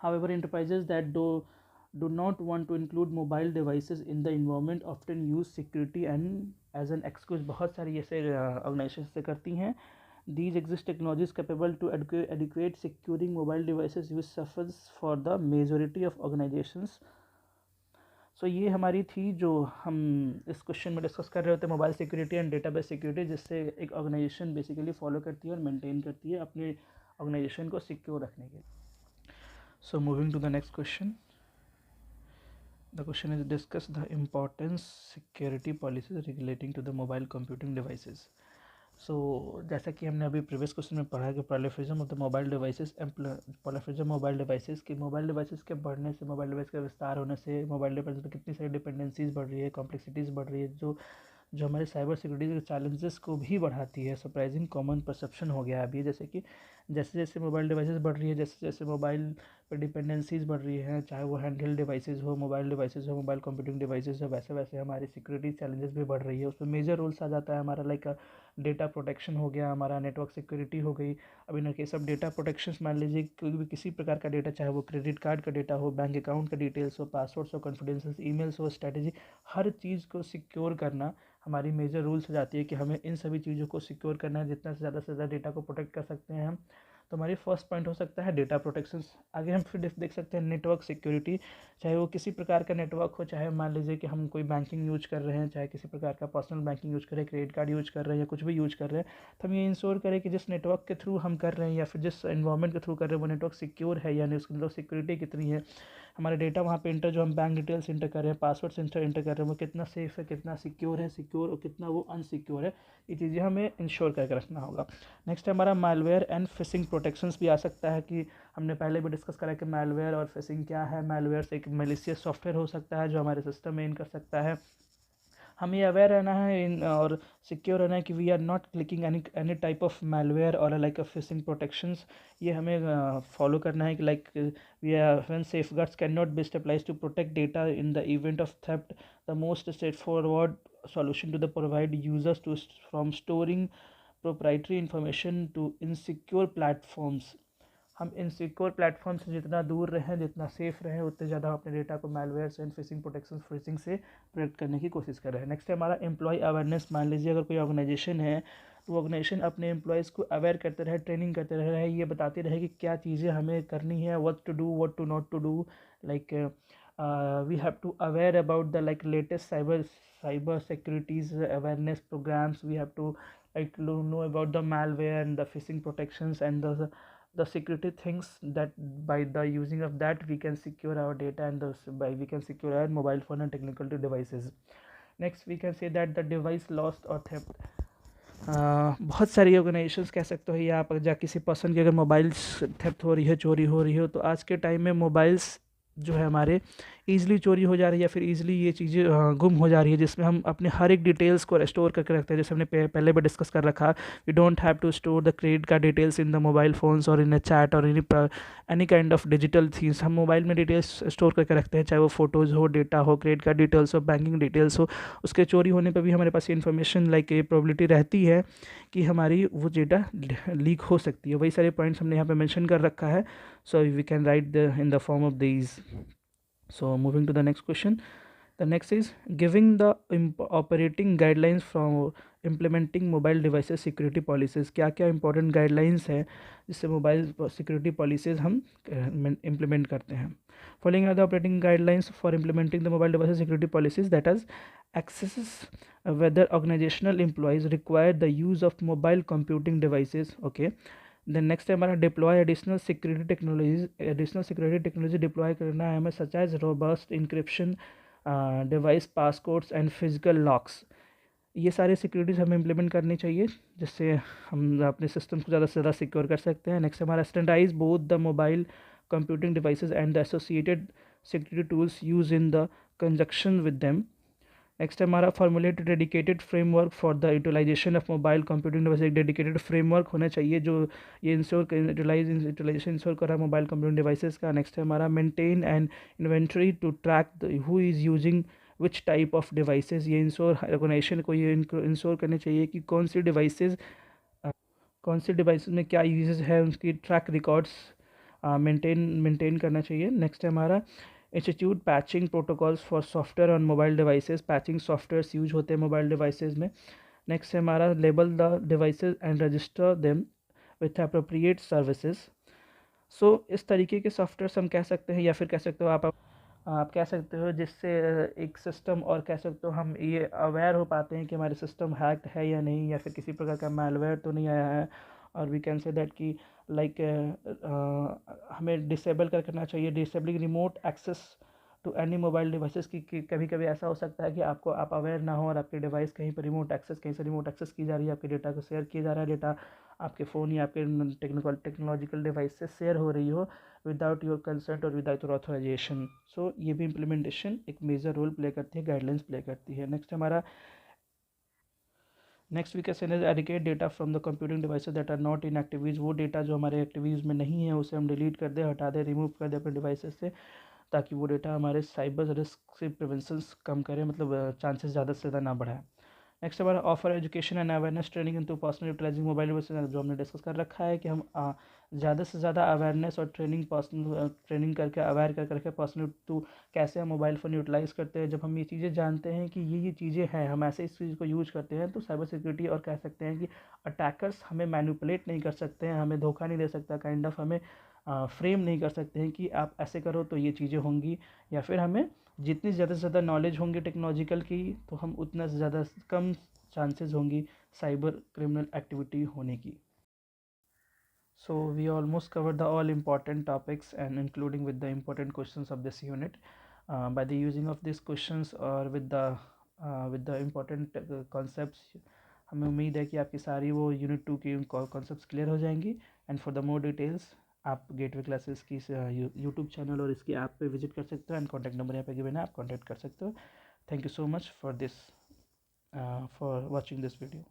However, enterprises that do not want to include mobile devices in the environment often use security and as an excuse। बहुत सारी ऐसे ऑर्गेनाइजेशन से करती हैं। These exist technologies capable to adequate securing mobile devices which suffers for the majority of organizations। सो ये हमारी थी जो हम इस क्वेश्चन में डिस्कस कर रहे होते हैं, mobile security and database security, जिससे एक ऑर्गेनाइजेशन बेसिकली फॉलो करती है और मेंटेन करती है अपने ऑर्गेनाइजेशन को सिक्योर रखने के लिए। So moving to the next question. The question is discuss the importance security policies relating to the mobile computing devices। So जैसा कि हमने अभी प्रीवियस क्वेश्चन में पढ़ा कि proliferation of the mobile devices proliferation mobile devices के बढ़ने से, मोबाइल डिवाइस का विस्तार होने से मोबाइल डिवाइस पर कितनी सारी डिपेंडेंसीज बढ़ रही है, कॉम्प्लेक्सिटीज़ बढ़ रही है, जो हमारे साइबर सिक्योरिटी के चैलेंजेस को भी बढ़ाती है। सरप्राइजिंग कॉमन परसेप्शन हो गया है अभी, जैसे कि जैसे जैसे मोबाइल डिवाइसेस बढ़ रही है, जैसे जैसे मोबाइल पर डिपेंडेंसीज बढ़ रही हैं, चाहे वो हैंडहेल्ड डिवाइसेस हो, मोबाइल डिवाइसेस हो, मोबाइल कंप्यूटिंग डिवाइसेस हो, वैसे वैसे हमारी सिक्योरिटी चैलेंजेस भी बढ़ रही है। उसमें मेजर रोल्स आ जाता है हमारा, लाइक डेटा प्रोटेक्शन हो गया, हमारा नेटवर्क सिक्योरिटी हो गई। अब in case of data protection मान लीजिए कोई भी किसी प्रकार का डेटा, चाहे वो क्रेडिट कार्ड का डेटा हो, बैंक अकाउंट का डिटेल्स हो, पासवर्ड्स हो, कॉन्फिडेंशियल ईमेल्स हो, स्ट्रैटेजी, हर चीज़ को सिक्योर करना हमारी मेजर रूल्स हो जाती है कि हमें इन सभी चीज़ों को सिक्योर करना है। जितना से ज़्यादा डेटा को प्रोटेक्ट कर सकते हैं हम, तो हमारी फर्स्ट पॉइंट हो सकता है डेटा प्रोटेक्शन। आगे हम फिर देख सकते हैं नेटवर्क सिक्योरिटी, चाहे वो किसी प्रकार का नेटवर्क हो, चाहे मान लीजिए कि हम कोई बैंकिंग यूज कर रहे हैं, चाहे किसी प्रकार का पर्सनल बैंकिंग यूज कर रहे हैं, क्रेडिट कार्ड यूज कर रहे हैं या कुछ भी यूज कर रहे हैं, तो हम ये इंश्योर करें कि जिस नेटवर्क के थ्रू हम कर रहे हैं या फिर जिस एनवायरनमेंट के थ्रू कर रहे हैं वो नेटवर्क सिक्योर है, यानी उसकी नेटवर्क सिक्योरिटी कितनी है, हमारे डेटा वहाँ पे इंटर, जो हम बैंक डिटेल्स इंटर कर रहे हैं, पासवर्ड्स इंटर कर रहे हैं, वो कितना सेफ़ है, कितना सिक्योर है, सिक्योर और कितना वो अनसिक्योर है, ये चीज़ें हमें इंश्योर करके रखना होगा। नेक्स्ट हमारा मालवेयर एंड फिशिंग प्रोटेक्शंस भी आ सकता है कि हमने पहले भी डिस्कस करा कि मालवेयर और फिशिंग क्या है। मालवेयर से एक मैलिशियस सॉफ्टवेयर हो सकता है जो हमारे सिस्टम में इन कर सकता है। हमें अवेयर रहना है इन और सिक्योर रहना है कि we are not clicking any type of malware और लाइक अ फिशिंग प्रोटेक्शंस। ये हमें फॉलो करना है कि like we are when safeguards can not best applies to protect data in the event of theft, the most straightforward solution to the provide users to from storing proprietary information to insecure platforms। हम इनसिक्योर प्लेटफॉर्म से जितना दूर रहें, जितना सेफ रहें, उतने ज़्यादा अपने डेटा को मालवेयर से, फिशिंग प्रोटेक्शन, फिशिंग से प्रोटेक्ट करने की कोशिश कर रहे हैं। नेक्स्ट है हमारा एम्प्लॉय अवेयरनेस। मान लीजिए अगर कोई ऑर्गेनाइजेशन है तो ऑर्गेनाइजेशन अपने एम्प्लॉयज़ को अवेयर करते रहे, ट्रेनिंग करते रहे, ये बताते रहे कि क्या चीज़ें हमें करनी है, what to do, what to not to do, like we have to aware about the like latest cyber securities awareness programs। We have to like know about the malware and the phishing protections and the security things that by the using of that we can secure our data and we can secure our mobile phone and technical devices। next we can say that the device lost or theft। बहुत सारी ऑर्गेनाइजेशंस कह सकते हो या आप जा किसी पर्सन की अगर मोबाइल्स थेफ्ट हो रही है, चोरी हो रही हो, तो आज के टाइम में मोबाइल्स जो है हमारे ईज़िली चोरी हो जा रही है या फिर ईज़िली ये चीज़ें गुम हो जा रही है, जिसमें हम अपने हर एक डिटेल्स को स्टोर करके रखते हैं। जैसे हमने पहले भी डिस्कस कर रखा, we don't have to store the credit card details in the mobile phones और इन अ चैट और any kind of digital things. हम मोबाइल में डिटेल्स स्टोर करके रखते हैं, चाहे वो फ़ोटोज़ हो, डेटा हो, क्रेडिट कार्ड डिटेल्स हो, बैंकिंग डिटेल्स हो। उसके चोरी होने पर भी हमारे पास इन्फॉर्मेशन लाइक ये प्रोबेबिलिटी रहती है कि हमारी वो डेटा लीक हो सकती है। वही सारे पॉइंट्स हमने यहाँ पे मेंशन कर रखा है। So we can write in the form of these. So moving to the next question, The next is giving the operating guidelines from implementing mobile devices security policies. क्या क्या important guidelines है जिससे मोबाइल security policies हम implement करते हैं. Following are the operating guidelines for implementing the mobile devices security policies, that is accesses whether organizational employees require the use of mobile computing devices. Okay. Then next है हमारा deploy additional security technology deploy करना है हमें, such as robust encryption, device passcodes and physical locks. ये सारे सिक्योरिटीज़ हमें इम्प्लीमेंट करनी चाहिए जिससे हम अपने सिस्टम को ज़्यादा से ज़्यादा सिक्योर कर सकते हैं. नेक्स्ट हमारा standardize both the mobile computing devices and the associated security tools use in the conjunction with them. Next हमारा formulate dedicated framework for the utilization of mobile computing device. एक डेडिकेटेड फ्रेमवर्क होना चाहिए जो ये यूटिलाइजेशन इंश्योर कर रहा है मोबाइल कंप्यूटिंग डिवाइसेस का. नेक्स्ट है हमारा maintain and inventory to track who is using which type of devices. ये इंश्योर ऑर्गेनाइजेशन को ये इंश्योर करनी चाहिए कि कौन सी डिवाइसेस में क्या यूजेस है, उसकी ट्रैक रिकॉर्ड्स मेंटेन करना चाहिए. नेक्स्ट है हमारा institute patching protocols for software on mobile devices. Patching softwares use होते हैं मोबाइल डिवाइसेस में. नेक्स्ट है हमारा label the devices and register them with appropriate services. So इस तरीके के सॉफ्टवेयर्स हम कह सकते हैं, या फिर कह सकते हो आप कह सकते हो जिससे एक सिस्टम, और कह सकते हो हम ये अवेयर हो पाते हैं कि हमारे सिस्टम हैक्ड है या नहीं, या फिर किसी प्रकार का मैलवेयर तो नहीं आया है. और वी कैन से दैट कि लाइक हमें डिसेबल करना चाहिए disabling remote access to any mobile devices की कभी कभी ऐसा हो सकता है कि आप अवेयर ना हो और आपके डिवाइस कहीं पर कहीं से रिमोट एक्सेस की जा रही है, आपके डेटा को शेयर किया जा रहा है, डेटा आपके फ़ोन या आपके टेक्नोलॉजिकल डिवाइस से शेयर हो रही हो विदाउट योर कंसेंट और विदाउट योर ऑथराइजेशन. सो ये भी इम्प्लीमेंटेशन एक मेजर रोल प्ले करती है, गाइडलाइंस प्ले करती है. Next we can say eradicate data from the computing devices that are not in active. वो डेटा जो हमारे एक्टिव यूज़ में नहीं है उसे हम डिलीट कर दें, हटा दें, रिमूव कर दें अपने डिवाइसेस से, ताकि वो डेटा हमारे साइबर रिस्क से प्रिवेंशन कम करे, मतलब चांसेस ज़्यादा से ज़्यादा ना बढ़ाए. नेक्स्ट हमारा offer education and awareness training in to personal utilizing mobile devices, जो हमने डिस्कस कर रखा है कि हम ज़्यादा से ज़्यादा अवेयरनेस और ट्रेनिंग करके अवेयर करके पर्सनल टू कैसे हम मोबाइल फ़ोन यूटिलाइज़ करते हैं. जब हम ये चीज़ें जानते हैं कि ये चीज़ें हैं, हम ऐसे इस चीज़ को यूज करते हैं, तो साइबर सिक्योरिटी, और कह सकते हैं कि अटैकर्स हमें मैनिपुलेट नहीं कर सकते हैं, हमें धोखा नहीं दे सकता, काइंड ऑफ हमें फ्रेम नहीं कर सकते हैं कि आप ऐसे करो तो ये चीज़ें होंगी. या फिर हमें जितनी ज़्यादा से ज़्यादा नॉलेज होंगी टेक्नोलॉजिकल की, तो हम उतना ज़्यादा कम चांसेस होंगी साइबर क्रिमिनल एक्टिविटी होने की. So we almost covered the all important topics and including with the important questions of this unit. By the using of these questions or with the important concepts, हमें उम्मीद है कि आपकी सारी वो यूनिट 2 की कॉन्सेप्ट्स क्लियर हो जाएंगी. And for the more details आप गेटवे क्लासेस की यूट्यूब चैनल और इसकी ऐप पे विजिट कर सकते हो, एंड कॉन्टैक्ट नंबर यहाँ पे गिवन है, आप कॉन्टैक्ट कर सकते हो. Thank you so much for this for watching this video.